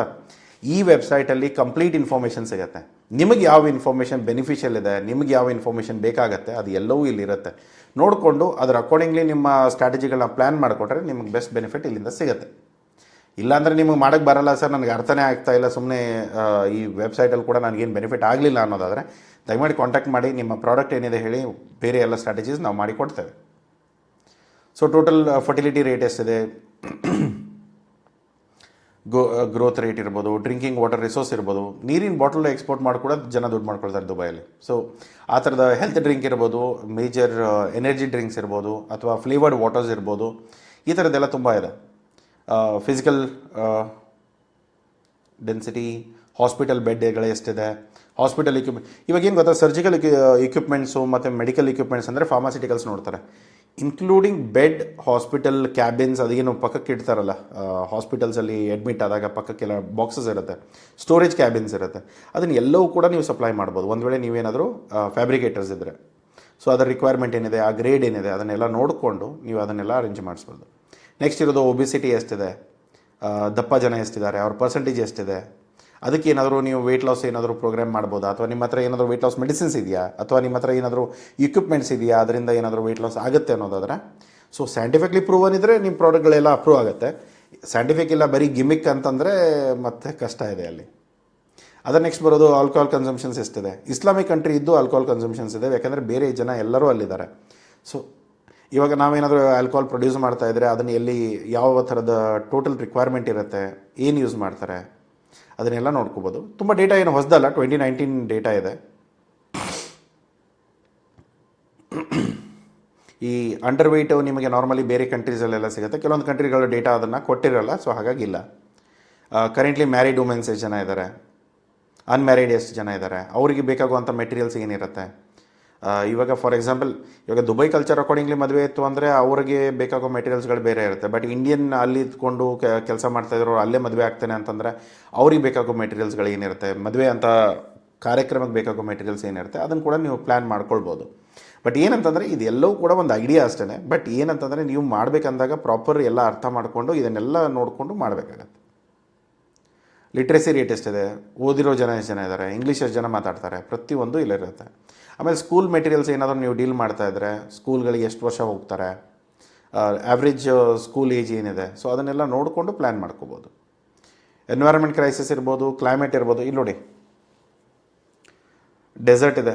Speaker 1: ಈ ವೆಬ್ಸೈಟಲ್ಲಿ ಕಂಪ್ಲೀಟ್ ಇನ್ಫಾರ್ಮೇಷನ್ ಸಿಗುತ್ತೆ. ನಿಮಗೆ ಯಾವ ಇನ್ಫಾರ್ಮೇಷನ್ ಬೆನಿಫಿಷಿಯಲ್ ಇದೆ, ನಿಮಗೆ ಯಾವ ಇನ್ಫಾರ್ಮೇಷನ್ ಬೇಕಾಗತ್ತೆ ಅದು ಎಲ್ಲವೂ ಇಲ್ಲಿರುತ್ತೆ. ನೋಡಿಕೊಂಡು ಅದರ ಅಕಾರ್ಡಿಂಗ್ಲಿ ನಿಮ್ಮ ಸ್ಟ್ರಾಟಜಿಗಳನ್ನ ಪ್ಲ್ಯಾನ್ ಮಾಡಿಕೊಟ್ರೆ ನಿಮಗೆ ಬೆಸ್ಟ್ ಬೆನಿಫಿಟ್ ಇಲ್ಲಿಂದ ಸಿಗುತ್ತೆ. ಇಲ್ಲಾಂದರೆ ನಿಮಗೆ ಮಾಡೋಕ್ಕೆ ಬರಲ್ಲ ಸರ್, ನನಗೆ ಅರ್ಥನೇ ಆಗ್ತಾ ಇಲ್ಲ, ಸುಮ್ಮನೆ ಈ ವೆಬ್ಸೈಟಲ್ಲಿ ಕೂಡ ನನಗೇನು ಬೆನಿಫಿಟ್ ಆಗಲಿಲ್ಲ ಅನ್ನೋದಾದರೆ ದಯಮಾಡಿ ಕಾಂಟ್ಯಾಕ್ಟ್ ಮಾಡಿ, ನಿಮ್ಮ ಪ್ರಾಡಕ್ಟ್ ಏನಿದೆ ಹೇಳಿ, ಬೇರೆ ಎಲ್ಲ ಸ್ಟ್ರಾಟಜೀಸ್ ನಾವು ಮಾಡಿಕೊಡ್ತೇವೆ. ಸೊ ಟೋಟಲ್ ಫರ್ಟಿಲಿಟಿ ರೇಟ್ ಎಷ್ಟಿದೆ, ಗ್ರೋತ್ ರೇಟ್ ಇರ್ಬೋದು, ಡ್ರಿಂಕಿಂಗ್ ವಾಟರ್ ರಿಸೋರ್ಸ್ ಇರ್ಬೋದು, ನೀರಿನ ಬಾಟಲ್ ಎಕ್ಸ್ಪೋರ್ಟ್ ಮಾಡಿ ಕೂಡ ಜನ ದುಡ್ಡು ಮಾಡ್ಕೊಳ್ತಾರೆ ದುಬೈಯಲ್ಲಿ. ಸೊ ಆ ಥರದ ಹೆಲ್ತ್ ಡ್ರಿಂಕ್ ಇರ್ಬೋದು, ಮೇಜರ್ ಎನರ್ಜಿ ಡ್ರಿಂಕ್ಸ್ ಇರ್ಬೋದು, ಅಥವಾ ಫ್ಲೇವರ್ಡ್ ವಾಟರ್ಸ್ ಇರ್ಬೋದು, ಈ ಥರದ್ದೆಲ್ಲ ತುಂಬ ಇದೆ. ಫಿಸಿಕಲ್ ಡೆನ್ಸಿಟಿ, ಹಾಸ್ಪಿಟಲ್ ಬೆಡ್ಗಳು ಎಷ್ಟಿದೆ, ಹಾಸ್ಪಿಟಲ್ ಇಕ್ವಿಪ್ಮೆಂಟ್. ಇವಾಗ ಏನು ಗೊತ್ತಾ, ಸರ್ಜಿಕಲ್ ಇಕ್ವಿಪ್ಮೆಂಟ್ಸು ಮತ್ತು ಮೆಡಿಕಲ್ ಇಕ್ವಿಪ್ಮೆಂಟ್ಸ್ ಅಂದರೆ ಫಾರ್ಮಾಸ್ಯೂಟಿಕಲ್ಸ್ ನೋಡ್ತಾರೆ. ಇನ್ಕ್ಲೂಡಿಂಗ್ ಬೆಡ್, ಹಾಸ್ಪಿಟಲ್ ಕ್ಯಾಬಿನ್ಸ್, ಅದೇನು ಪಕ್ಕಕ್ಕೆ ಇಡ್ತಾರಲ್ಲ ಹಾಸ್ಪಿಟಲ್ಸಲ್ಲಿ ಅಡ್ಮಿಟ್ ಆದಾಗ ಪಕ್ಕಕ್ಕೆಲ್ಲ ಬಾಕ್ಸಸ್ ಇರುತ್ತೆ, ಸ್ಟೋರೇಜ್ ಕ್ಯಾಬಿನ್ಸ್ ಇರುತ್ತೆ, ಅದನ್ನು ಎಲ್ಲವೂ ಕೂಡ ನೀವು ಸಪ್ಲೈ ಮಾಡ್ಬೋದು ಒಂದು ವೇಳೆ ನೀವೇನಾದರೂ ಫ್ಯಾಬ್ರಿಕೇಟರ್ಸ್ ಇದ್ದರೆ. ಸೊ ಅದರ ರಿಕ್ವೈರ್ಮೆಂಟ್ ಏನಿದೆ, ಆ ಗ್ರೇಡ್ ಏನಿದೆ ಅದನ್ನೆಲ್ಲ ನೋಡಿಕೊಂಡು ನೀವು ಅದನ್ನೆಲ್ಲ ಅರೇಂಜ್ ಮಾಡಿಸ್ಬೋದು. ನೆಕ್ಸ್ಟ್ ಇರೋದು ಒಬಿಸಿಟಿ ಎಷ್ಟಿದೆ, ದಪ್ಪ ಜನ ಎಷ್ಟಿದ್ದಾರೆ, ಅವ್ರ ಪರ್ಸೆಂಟೇಜ್ ಎಷ್ಟಿದೆ, ಅದಕ್ಕೆ ಏನಾದರೂ ನೀವು ವೆಯ್ಟ್ ಲಾಸ್ ಏನಾದರೂ ಪ್ರೋಗ್ರಾಮ್ ಮಾಡ್ಬೋದಾ, ಅಥವಾ ನಿಮ್ಮ ಹತ್ರ ಏನಾದರೂ ವೆಯ್ಟ್ ಲಾಸ್ ಮೆಡಿಸಿನ್ಸ್ ಇದೆಯಾ, ಅಥವಾ ನಿಮ್ಮ ಹತ್ರ ಏನಾದರೂ ಇಕ್ವಿಪ್ಮೆಂಟ್ಸ್ ಇದೆಯಾ, ಅದರಿಂದ ಏನಾದರೂ ವೆಯ್ಟ್ ಲಾಸ್ ಆಗುತ್ತೆ ಅನ್ನೋದಾದ್ರೆ. ಸೊ ಸೈಂಟಿಫಿಕ್ಲಿ ಪ್ರೂವನ್ ಇದ್ದರೆ ನಿಮ್ಮ ಪ್ರಾಡಕ್ಟ್ಗಳೆಲ್ಲ ಅಪ್ರೂವ್ ಆಗುತ್ತೆ. ಸೈಂಟಿಫಿಕ್ ಇಲ್ಲ ಬರೀ ಗಿಮಿಕ್ ಅಂತಂದರೆ ಮತ್ತೆ ಕಷ್ಟ ಇದೆ ಅಲ್ಲಿ. ಅದರ ನೆಕ್ಸ್ಟ್ ಬರೋದು ಆಲ್ಕೋಹಾಲ್ ಕನ್ಸಂಪ್ಷನ್ಸ್ ಎಷ್ಟಿದೆ. ಇಸ್ಲಾಮಿಕ್ ಕಂಟ್ರಿ ಇದ್ದು ಆಲ್ಕೋಹಾಲ್ ಕನ್ಸಂಪ್ಷನ್ಸ್ ಇದೆ, ಯಾಕಂದರೆ ಬೇರೆ ಜನ ಎಲ್ಲರೂ ಅಲ್ಲಿದ್ದಾರೆ. ಸೊ ಇವಾಗ ನಾವೇನಾದರೂ ಆಲ್ಕೋಹಾಲ್ ಪ್ರೊಡ್ಯೂಸ್ ಮಾಡ್ತಾ ಇದ್ದರೆ ಅದನ್ನು ಎಲ್ಲಿ ಯಾವ ಥರದ ಟೋಟಲ್ ರಿಕ್ವೈರ್ಮೆಂಟ್ ಇರುತ್ತೆ, ಏನು ಯೂಸ್ ಮಾಡ್ತಾರೆ, ಅದನ್ನೆಲ್ಲ ನೋಡ್ಕೋಬೋದು. ತುಂಬ ಡೇಟಾ ಏನು ಹೊಸದಲ್ಲ, 2019 ಡೇಟಾ ಇದೆ. ಈ ಅಂಡರ್ ವೆಯ್ಟು ನಿಮಗೆ ನಾರ್ಮಲಿ ಬೇರೆ ಕಂಟ್ರೀಸಲ್ಲೆಲ್ಲ ಸಿಗುತ್ತೆ, ಕೆಲವೊಂದು ಕಂಟ್ರಿಗಳ ಡೇಟಾ ಅದನ್ನು ಕೊಟ್ಟಿರಲ್ಲ, ಸೊ ಹಾಗಾಗಿಲ್ಲ. ಕರೆಂಟ್ಲಿ ಮ್ಯಾರಿಡ್ ವುಮೆನ್ಸ್ ಎಷ್ಟು ಜನ ಇದ್ದಾರೆ, ಅನ್ಮ್ಯಾರಿಡ್ ಎಷ್ಟು ಜನ ಇದ್ದಾರೆ, ಅವರಿಗೆ ಬೇಕಾಗುವಂಥ ಮೆಟೀರಿಯಲ್ಸ್ ಏನಿರುತ್ತೆ. ಇವಾಗ ಫಾರ್ ಎಕ್ಸಾಂಪಲ್ ಇವಾಗ ದುಬೈ ಕಲ್ಚರ್ ಅಕಾರ್ಡಿಂಗ್ಲಿ ಮದುವೆ ಇತ್ತು ಅಂದರೆ ಅವ್ರಿಗೆ ಬೇಕಾಗೋ ಮೆಟೀರಿಯಲ್ಸ್ಗಳು ಬೇರೆ ಇರುತ್ತೆ. ಬಟ್ ಇಂಡಿಯನ್ ಅಲ್ಲಿ ಇದ್ಕೊಂಡು ಕೆಲಸ ಮಾಡ್ತಾಯಿದ್ರು ಅಲ್ಲೇ ಮದುವೆ ಆಗ್ತಾನೆ ಅಂತಂದರೆ ಅವ್ರಿಗೆ ಬೇಕಾಗೋ ಮೆಟೀರಿಯಲ್ಸ್ಗಳು ಏನಿರುತ್ತೆ, ಮದುವೆ ಅಂತ ಕಾರ್ಯಕ್ರಮಕ್ಕೆ ಬೇಕಾಗೋ ಮೆಟೀರಿಯಲ್ಸ್ ಏನಿರುತ್ತೆ ಅದನ್ನು ಕೂಡ ನೀವು ಪ್ಲ್ಯಾನ್ ಮಾಡ್ಕೊಳ್ಬೋದು. ಬಟ್ ಏನಂತಂದರೆ ಇದೆಲ್ಲವೂ ಕೂಡ ಒಂದು ಐಡಿಯಾ ಅಷ್ಟೇ. ಬಟ್ ಏನಂತಂದರೆ ನೀವು ಮಾಡಬೇಕಂದಾಗ ಪ್ರಾಪರ್ ಎಲ್ಲ ಅರ್ಥ ಮಾಡಿಕೊಂಡು ಇದನ್ನೆಲ್ಲ ನೋಡಿಕೊಂಡು ಮಾಡಬೇಕಾಗತ್ತೆ. ಲಿಟ್ರಸಿ ರೇಟ್ ಎಷ್ಟಿದೆ, ಓದಿರೋ ಜನ ಎಷ್ಟು ಜನ ಇದ್ದಾರೆ, ಇಂಗ್ಲೀಷ್ ಎಷ್ಟು ಜನ ಮಾತಾಡ್ತಾರೆ, ಪ್ರತಿಯೊಂದು ಇಲ್ಲಿರುತ್ತೆ. ಆಮೇಲೆ ಸ್ಕೂಲ್ ಮೆಟೀರಿಯಲ್ಸ್ ಏನಾದರೂ ನೀವು ಡೀಲ್ ಮಾಡ್ತಾಯಿದ್ರೆ ಸ್ಕೂಲ್ಗಳಿಗೆ ಎಷ್ಟು ವರ್ಷ ಹೋಗ್ತಾರೆ, ಆ್ಯಾವ್ರೇಜ್ ಸ್ಕೂಲ್ ಏಜ್ ಏನಿದೆ, ಸೊ ಅದನ್ನೆಲ್ಲ ನೋಡಿಕೊಂಡು ಪ್ಲ್ಯಾನ್ ಮಾಡ್ಕೋಬೋದು. ಎನ್ವೈರನ್ಮೆಂಟ್ ಕ್ರೈಸಿಸ್ ಇರ್ಬೋದು, ಕ್ಲೈಮೇಟ್ ಇರ್ಬೋದು. ಇಲ್ಲಿ ನೋಡಿ, ಡೆಸರ್ಟ್ ಇದೆ,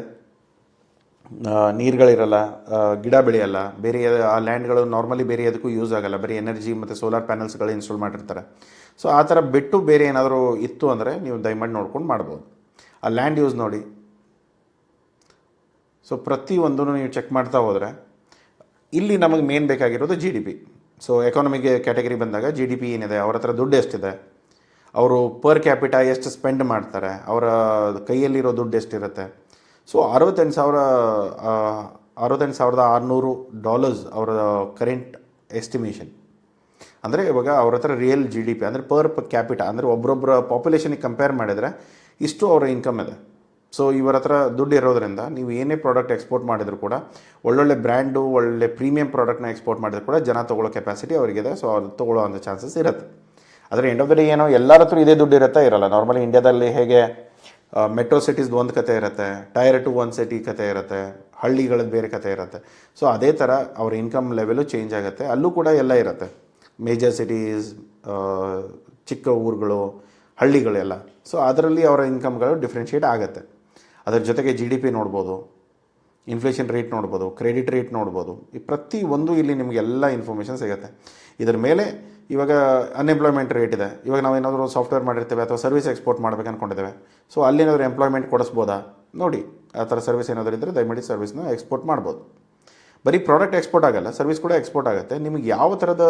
Speaker 1: ನೀರುಗಳಿರಲ್ಲ, ಗಿಡ ಬೆಳೆಯಲ್ಲ, ಬೇರೆ ಆ ಲ್ಯಾಂಡ್ಗಳು ನಾರ್ಮಲಿ ಬೇರೆ ಅದಕ್ಕೂ ಯೂಸ್ ಆಗೋಲ್ಲ, ಬರೀ ಎನರ್ಜಿ ಮತ್ತು ಸೋಲಾರ್ ಪ್ಯಾನಲ್ಸ್ಗಳು ಇನ್ಸ್ಟಾಲ್ ಮಾಡಿರ್ತಾರೆ. ಸೊ ಆ ಥರ ಬಿಟ್ಟು ಬೇರೆ ಏನಾದರೂ ಇತ್ತು ಅಂದರೆ ನೀವು ದಯಮಾಡಿ ನೋಡ್ಕೊಂಡು ಮಾಡ್ಬೋದು. ಆ ಲ್ಯಾಂಡ್ ಯೂಸ್ ನೋಡಿ. ಸೊ ಪ್ರತಿಯೊಂದೂ ನೀವು ಚೆಕ್ ಮಾಡ್ತಾ ಹೋದರೆ ಇಲ್ಲಿ ನಮಗೆ ಮೇನ್ ಬೇಕಾಗಿರೋದು GDP. ಸೊ ಎಕಾನಮಿಗೆ ಕ್ಯಾಟಗರಿ ಬಂದಾಗ GDP ಏನಿದೆ, ಅವ್ರ ಹತ್ರ ದುಡ್ಡು ಎಷ್ಟಿದೆ, ಅವರು ಪರ್ ಕ್ಯಾಪಿಟಾ ಎಷ್ಟು ಸ್ಪೆಂಡ್ ಮಾಡ್ತಾರೆ, ಅವರ ಕೈಯಲ್ಲಿರೋ ದುಡ್ಡು ಎಷ್ಟಿರುತ್ತೆ. ಸೊ $68,600 ಅವರ ಕರೆಂಟ್ ಎಸ್ಟಿಮೇಷನ್. ಅಂದರೆ ಇವಾಗ ಅವ್ರ ಹತ್ರ ರಿಯಲ್ GDP ಅಂದರೆ ಪರ್ ಕ್ಯಾಪಿಟಾ ಅಂದರೆ ಒಬ್ಬರೊಬ್ಬರ ಪಾಪ್ಯುಲೇಷನಿಗೆ ಕಂಪೇರ್ ಮಾಡಿದರೆ ಇಷ್ಟು ಅವರ ಇನ್ಕಮ್ ಇದೆ. ಸೊ ಇವರ ಹತ್ರ ದುಡ್ಡು ಇರೋದ್ರಿಂದ ನೀವು ಏನೇ ಪ್ರಾಡಕ್ಟ್ ಎಕ್ಸ್ಪೋರ್ಟ್ ಮಾಡಿದ್ರು ಕೂಡ ಒಳ್ಳೊಳ್ಳೆ ಬ್ರ್ಯಾಂಡು, ಒಳ್ಳೆ ಪ್ರೀಮಿಯಂ ಪ್ರಾಡಕ್ಟ್ನ ಎಕ್ಸ್ಪೋರ್ಟ್ ಮಾಡಿದ್ರು ಕೂಡ ಜನ ತೊಗೊಳ್ಳೋ ಕೆಪಾಸಿಟಿ ಅವರಿಗಿದೆ. ಸೊ ಅವ್ರು ತೊಗೊಳ್ಳೋ ಅಂಥ ಚಾನ್ಸಸ್ ಇರುತ್ತೆ. ಆದರೆ ಎಂಡ್ ಆಫ್ ದ ಡೇ ಏನೋ ಎಲ್ಲರ ಹತ್ರ ಇದೇ ದುಡ್ಡು ಇರುತ್ತೆ ಇರಲ್ಲ. ನಾರ್ಮಲಿ ಇಂಡಿಯಾದಲ್ಲಿ ಹೇಗೆ ಮೆಟ್ರೋ ಸಿಟೀಸ್ದು ಒಂದು ಕತೆ ಇರುತ್ತೆ, ಟೈರ್ 2 1 ಸಿಟಿ ಕತೆ ಇರುತ್ತೆ, ಹಳ್ಳಿಗಳದ್ದು ಬೇರೆ ಕತೆ ಇರುತ್ತೆ. ಸೊ ಅದೇ ಥರ ಅವ್ರ ಇನ್ಕಮ್ ಲೆವೆಲು ಚೇಂಜ್ ಆಗುತ್ತೆ. ಅಲ್ಲೂ ಕೂಡ ಎಲ್ಲ ಇರುತ್ತೆ, ಮೇಜರ್ ಸಿಟೀಸ್, ಚಿಕ್ಕ ಊರುಗಳು, ಹಳ್ಳಿಗಳೆಲ್ಲ. ಸೊ ಅದರಲ್ಲಿ ಅವರ ಇನ್ಕಮ್ಗಳು ಡಿಫ್ರೆನ್ಷಿಯೇಟ್ ಆಗುತ್ತೆ. ಅದರ ಜೊತೆಗೆ GDP ನೋಡ್ಬೋದು, ಇನ್ಫ್ಲೇಷನ್ ರೇಟ್ ನೋಡ್ಬೋದು, ಕ್ರೆಡಿಟ್ ರೇಟ್ ನೋಡ್ಬೋದು. ಈ ಪ್ರತಿಯೊಂದು ಇಲ್ಲಿ ನಿಮಗೆಲ್ಲ ಇನ್ಫಾರ್ಮೇಷನ್ ಸಿಗುತ್ತೆ. ಇದರ ಮೇಲೆ ಇವಾಗ ಅನ್ಎಂಪ್ಲಾಯ್ಮೆಂಟ್ ರೇಟ್ ಇದೆ. ಇವಾಗ ನಾವು ಏನಾದರೂ ಸಾಫ್ಟ್ವೇರ್ ಮಾಡಿರ್ತೇವೆ ಅಥವಾ ಸರ್ವಿಸ್ ಎಕ್ಸ್ಪೋರ್ಟ್ ಮಾಡ್ಬೇಕು ಅಂದ್ಕೊಂಡಿದ್ದೇವೆ. ಸೊ ಅಲ್ಲೇನಾದರೂ ಎಂಪ್ಲಾಯ್ಮೆಂಟ್ ಕೊಡಿಸ್ಬೋದಾ ನೋಡಿ. ಆ ಥರ ಸರ್ವಿಸ್ ಏನಾದರೂ ಇದ್ದರೆ ದಯಮಾಡಿ ಸರ್ವಿಸ್ನ ಎಕ್ಸ್ಪೋರ್ಟ್ ಮಾಡ್ಬೋದು. ಬರೀ ಪ್ರಾಡಕ್ಟ್ ಎಕ್ಸ್ಪೋರ್ಟ್ ಆಗೋಲ್ಲ, ಸರ್ವಿಸ್ ಕೂಡ ಎಕ್ಸ್ಪೋರ್ಟ್ ಆಗುತ್ತೆ. ನಿಮಗೆ ಯಾವ ಥರದ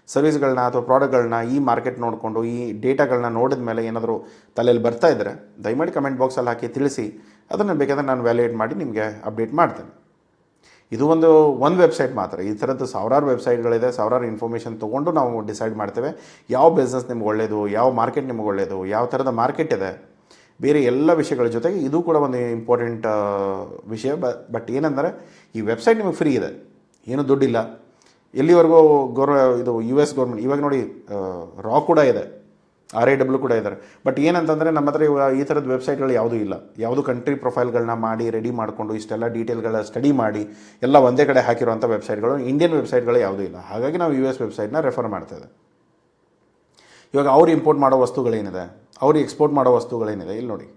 Speaker 1: ಸರ್ವಿಸ್ಗಳನ್ನ ಅಥವಾ ಪ್ರಾಡಕ್ಟ್ಗಳನ್ನ ಈ ಮಾರ್ಕೆಟ್ ನೋಡಿಕೊಂಡು ಈ ಡೇಟಾಗಳನ್ನ ನೋಡಿದ ಮೇಲೆ ಏನಾದರೂ ತಲೆಯಲ್ಲಿ ಬರ್ತಾ ಇದ್ದರೆ ದಯಮಾಡಿ ಕಮೆಂಟ್ ಬಾಕ್ಸಲ್ಲಿ ಹಾಕಿ ತಿಳಿಸಿ. ಅದನ್ನು ಬೇಕಾದರೆ ನಾನು ವ್ಯಾಲ್ಯೂಯೇಟ್ ಮಾಡಿ ನಿಮಗೆ ಅಪ್ಡೇಟ್ ಮಾಡ್ತೇನೆ. ಇದು ಒಂದು ವೆಬ್ಸೈಟ್ ಮಾತ್ರ. ಈ ಥರದ್ದು ಸಾವಿರಾರು ವೆಬ್ಸೈಟ್ಗಳಿದೆ. ಸಾವಿರಾರು ಇನ್ಫಾರ್ಮೇಷನ್ ತೊಗೊಂಡು ನಾವು ಡಿಸೈಡ್ ಮಾಡ್ತೇವೆ ಯಾವ ಬಿಸ್ನೆಸ್ ನಿಮ್ಗೆ ಒಳ್ಳೆಯದು, ಯಾವ ಮಾರ್ಕೆಟ್ ನಿಮ್ಗೆ ಒಳ್ಳೆಯದು, ಯಾವ ಥರದ ಮಾರ್ಕೆಟ್ ಇದೆ, ಬೇರೆ ಎಲ್ಲ ವಿಷಯಗಳ ಜೊತೆಗೆ ಇದು ಕೂಡ ಒಂದು ಇಂಪಾರ್ಟೆಂಟ್ ವಿಷಯ. ಬಟ್ ಏನಂದರೆ ಈ ವೆಬ್ಸೈಟ್ ನಿಮಗೆ ಫ್ರೀ ಇದೆ, ಏನೂ ದುಡ್ಡಿಲ್ಲ. ಎಲ್ಲಿವರೆಗೂ ಇದು US ಗೌರ್ಮೆಂಟ್ ಇವಾಗ ನೋಡಿ ರಾ ಕೂಡ ಇದೆ, RAW ಕೂಡ ಇದ್ದಾರೆ. ಬಟ್ ಏನಂತಂದರೆ ನಮ್ಮ ಹತ್ರ ಇವಾಗ ಈ ಥರದ ವೆಬ್ಸೈಟ್ಗಳು ಯಾವುದೂ ಇಲ್ಲ. ಯಾವುದು ಕಂಟ್ರಿ ಪ್ರೊಫೈಲ್ಗಳನ್ನ ಮಾಡಿ ರೆಡಿ ಮಾಡಿಕೊಂಡು ಇಷ್ಟೆಲ್ಲ ಡೀಟೇಲ್ಗಳ ಸ್ಟಡಿ ಮಾಡಿ ಎಲ್ಲ ಒಂದೇ ಕಡೆ ಹಾಕಿರುವಂಥ ವೆಬ್ಸೈಟ್ಗಳು, ಇಂಡಿಯನ್ ವೆಬ್ಸೈಟ್ಗಳು ಯಾವುದೂ ಇಲ್ಲ. ಹಾಗಾಗಿ ನಾವು US ವೆಬ್ಸೈಟ್ನ ರೆಫರ್ ಮಾಡ್ತಾಯಿದ್ದೆ. ಇವಾಗ ಅವ್ರು ಇಂಪೋರ್ಟ್ ಮಾಡೋ ವಸ್ತುಗಳೇನಿದೆ, ಅವ್ರು ಎಕ್ಸ್ಪೋರ್ಟ್ ಮಾಡೋ ವಸ್ತುಗಳೇನಿದೆ, ಇಲ್ಲಿ ನೋಡಿ.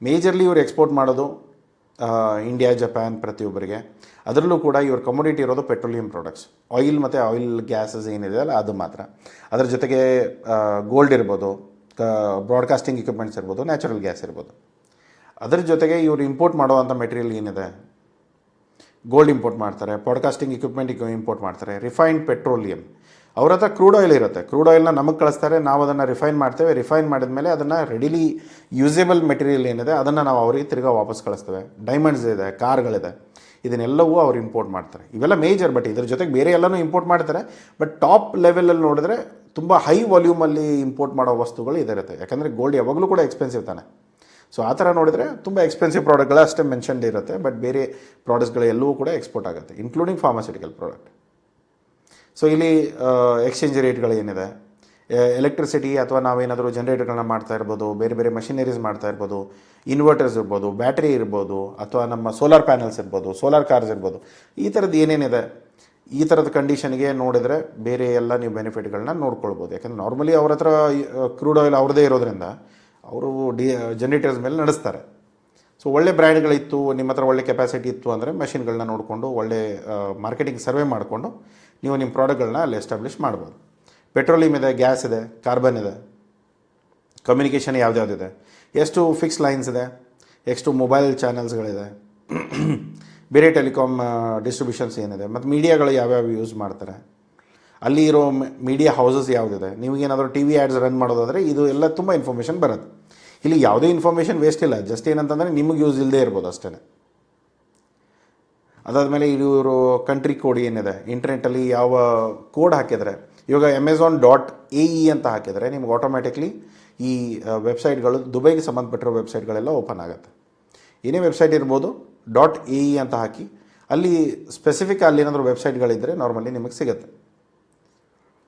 Speaker 1: ಮೇಜರ್ಲಿ ಇವರು ಎಕ್ಸ್ಪೋರ್ಟ್ ಮಾಡೋದು ಇಂಡಿಯಾ, ಜಪಾನ್, ಪ್ರತಿಯೊಬ್ಬರಿಗೆ. ಅದರಲ್ಲೂ ಕೂಡ ಇವ್ರ ಕಮೋಡಿಟಿ ಇರೋದು ಪೆಟ್ರೋಲಿಯಂ ಪ್ರಾಡಕ್ಟ್ಸ್, ಆಯಿಲ್ ಮತ್ತು ಆಯಿಲ್ ಗ್ಯಾಸಸ್ ಏನಿದೆ ಅಲ್ಲ ಅದು ಮಾತ್ರ. ಅದರ ಜೊತೆಗೆ ಗೋಲ್ಡ್ ಇರ್ಬೋದು, ಬ್ರಾಡ್ಕಾಸ್ಟಿಂಗ್ ಇಕ್ವಿಪ್ಮೆಂಟ್ಸ್ ಇರ್ಬೋದು, ನ್ಯಾಚುರಲ್ ಗ್ಯಾಸ್ ಇರ್ಬೋದು. ಅದರ ಜೊತೆಗೆ ಇವರು ಇಂಪೋರ್ಟ್ ಮಾಡುವಂಥ ಮೆಟೀರಿಯಲ್ ಏನಿದೆ, ಗೋಲ್ಡ್ ಇಂಪೋರ್ಟ್ ಮಾಡ್ತಾರೆ, ಪಾಡ್ಕಾಸ್ಟಿಂಗ್ ಇಕ್ವಿಪ್ಮೆಂಟ್ ಇಂಪೋರ್ಟ್ ಮಾಡ್ತಾರೆ, ರಿಫೈನ್ಡ್ ಪೆಟ್ರೋಲಿಯಂ. ಅವ್ರ ಹತ್ರ ಕ್ರೂಡ್ ಆಯಿಲ್ ಇರುತ್ತೆ, ಕ್ರೂಡ್ ಆಯಿಲ್ನ ನಮಗೆ ಕಳಿಸ್ತಾರೆ, ನಾವು ಅದನ್ನು ರಿಫೈನ್ ಮಾಡ್ತೇವೆ. ರಿಫೈನ್ ಮಾಡಿದ ಮೇಲೆ ಅದನ್ನು ರೆಡಿಲಿ ಯೂಸೇಬಲ್ ಮೆಟೀರಿಯಲ್ ಏನಿದೆ ಅದನ್ನು ನಾವು ಅವರಿಗೆ ತಿರ್ಗಾ ವಾಪಸ್ ಕಳಿಸ್ತೇವೆ. ಡೈಮಂಡ್ಸ್ ಇದೆ, ಕಾರ್ಗಳಿದೆ, ಇದನ್ನೆಲ್ಲವೂ ಅವ್ರು ಇಂಪೋರ್ಟ್ ಮಾಡ್ತಾರೆ. ಇವೆಲ್ಲ ಮೇಜರ್, ಬಟ್ ಇದ್ರ ಜೊತೆಗೆ ಬೇರೆ ಎಲ್ಲನೂ ಇಂಪೋರ್ಟ್ ಮಾಡ್ತಾರೆ. ಬಟ್ ಟಾಪ್ ಲೆವೆಲಲ್ಲಿ ನೋಡಿದ್ರೆ ತುಂಬ ಹೈ ವಾಲ್ಯೂಮಲ್ಲಿ ಇಂಪೋರ್ಟ್ ಮಾಡೋ ವಸ್ತುಗಳು ಇದಿರುತ್ತೆ. ಯಾಕಂದರೆ ಗೋಲ್ಡ್ ಯಾವಾಗಲೂ ಕೂಡ ಎಕ್ಸ್ಪೆನ್ಸಿವ್ ತಾನೆ. ಸೊ ಆ ಥರ ನೋಡಿದರೆ ತುಂಬ ಎಕ್ಸ್ಪೆನ್ಸಿವ್ ಪ್ರಾಡಕ್ಟ್ಗಳು ಅಷ್ಟೇ ಮೆನ್ಷನ್ಡ್ ಇರುತ್ತೆ. ಬಟ್ ಬೇರೆ ಪ್ರಾಡಕ್ಟ್ಸ್ಗಳು ಎಲ್ಲವೂ ಕೂಡ ಎಕ್ಸ್ಪೋರ್ಟ್ ಆಗುತ್ತೆ, ಇನ್ಕ್ಲೂಡಿಂಗ್ ಫಾರ್ಮಾಸ್ಯೂಟಿಕಲ್ ಪ್ರಾಡಕ್ಟ್. ಸೊ ಇಲ್ಲಿ ಎಕ್ಸ್ಚೇಂಜ್ ರೇಟ್ಗಳು ಏನಿದೆ, ಎಲೆಕ್ಟ್ರಿಸಿಟಿ ಅಥವಾ ನಾವೇನಾದರೂ ಜನ್ರೇಟರ್ಗಳನ್ನ ಮಾಡ್ತಾ ಇರ್ಬೋದು, ಬೇರೆ ಬೇರೆ ಮಷಿನರೀಸ್ ಮಾಡ್ತಾ ಇರ್ಬೋದು, ಇನ್ವರ್ಟರ್ಸ್ ಇರ್ಬೋದು, ಬ್ಯಾಟ್ರಿ ಇರ್ಬೋದು, ಅಥವಾ ನಮ್ಮ ಸೋಲಾರ್ ಪ್ಯಾನಲ್ಸ್ ಇರ್ಬೋದು, ಸೋಲಾರ್ ಕಾರ್ಸ್ ಇರ್ಬೋದು, ಈ ಥರದ್ದು ಏನೇನಿದೆ ಈ ಥರದ ಕಂಡೀಷನ್ಗೆ ನೋಡಿದರೆ ಬೇರೆ ಎಲ್ಲ ನೀವು ಬೆನಿಫಿಟ್ಗಳನ್ನ ನೋಡ್ಕೊಳ್ಬೋದು. ಯಾಕಂದರೆ ನಾರ್ಮಲಿ ಅವ್ರ ಹತ್ರ ಕ್ರೂಡ್ ಆಯಿಲ್ ಅವ್ರದ್ದೇ ಇರೋದ್ರಿಂದ ಅವರು ಜನರೇಟರ್ಸ್ ಮೇಲೆ ನಡೆಸ್ತಾರೆ. ಸೊ ಒಳ್ಳೆ ಬ್ರ್ಯಾಂಡ್ಗಳಿತ್ತು, ನಿಮ್ಮ ಹತ್ರ ಒಳ್ಳೆ ಕೆಪಾಸಿಟಿ ಇತ್ತು ಅಂದರೆ ಮಷಿನ್ಗಳನ್ನ ನೋಡಿಕೊಂಡು ಒಳ್ಳೆ ಮಾರ್ಕೆಟಿಂಗ್ ಸರ್ವೆ ಮಾಡಿಕೊಂಡು ನೀವು ನಿಮ್ಮ ಪ್ರಾಡಕ್ಟ್ಗಳನ್ನ ಅಲ್ಲಿ ಎಸ್ಟಾಬ್ಲಿಷ್ ಮಾಡ್ಬೋದು. ಪೆಟ್ರೋಲಿಯಂ ಇದೆ, ಗ್ಯಾಸ್ ಇದೆ, ಕಾರ್ಬನ್ ಇದೆ, ಕಮ್ಯುನಿಕೇಷನ್ ಯಾವುದ್ಯಾವುದಿದೆ, ಎಷ್ಟು ಫಿಕ್ಸ್ ಲೈನ್ಸ್ ಇದೆ, ಎಷ್ಟು ಮೊಬೈಲ್ ಚಾನಲ್ಸ್ಗಳಿದೆ, ಬೇರೆ ಟೆಲಿಕಾಮ್ ಡಿಸ್ಟ್ರಿಬ್ಯೂಷನ್ಸ್ ಏನಿದೆ, ಮತ್ತು ಮೀಡಿಯಾಗಳು ಯಾವ್ಯಾವ ಯೂಸ್ ಮಾಡ್ತಾರೆ, ಅಲ್ಲಿ ಇರೋ ಮೀಡಿಯಾ ಹೌಸಸ್ ಯಾವುದಿದೆ, ನಿಮಗೇನಾದರೂ ಟಿ ವಿ ಆ್ಯಡ್ಸ್ ರನ್ ಮಾಡೋದಾದರೆ ಇದು ಎಲ್ಲ ತುಂಬ ಇನ್ಫಾರ್ಮೇಷನ್ ಬರುತ್ತೆ. ಇಲ್ಲಿ ಯಾವುದೇ ಇನ್ಫಾರ್ಮೇಷನ್ ವೇಸ್ಟ್ ಇಲ್ಲ, ಜಸ್ಟ್ ಏನಂತಂದರೆ ನಿಮಗೆ ಯೂಸ್ ಇಲ್ಲದೆ ಇರ್ಬೋದು ಅಷ್ಟೇ. ಅದಾದಮೇಲೆ ಇವರು ಕಂಟ್ರಿ ಕೋಡ್ ಏನಿದೆ, ಇಂಟರ್ನೆಟ್ಟಲ್ಲಿ ಯಾವ ಕೋಡ್ ಹಾಕಿದರೆ, ಇವಾಗ Amazon.ae ಅಂತ ಹಾಕಿದರೆ ನಿಮ್ಗೆ ಆಟೋಮ್ಯಾಟಿಕ್ಲಿ ಈ ವೆಬ್ಸೈಟ್ಗಳು ದುಬೈಗೆ ಸಂಬಂಧಪಟ್ಟಿರೋ ವೆಬ್ಸೈಟ್ಗಳೆಲ್ಲ ಓಪನ್ ಆಗುತ್ತೆ. ಏನೇ ವೆಬ್ಸೈಟ್ ಇರ್ಬೋದು .ae ಅಂತ ಹಾಕಿ ಅಲ್ಲಿ ಸ್ಪೆಸಿಫಿಕ್ ಅಲ್ಲಿ ಏನಾದರೂ ವೆಬ್ಸೈಟ್ಗಳಿದ್ದರೆ ನಾರ್ಮಲಿ ನಿಮಗೆ ಸಿಗುತ್ತೆ.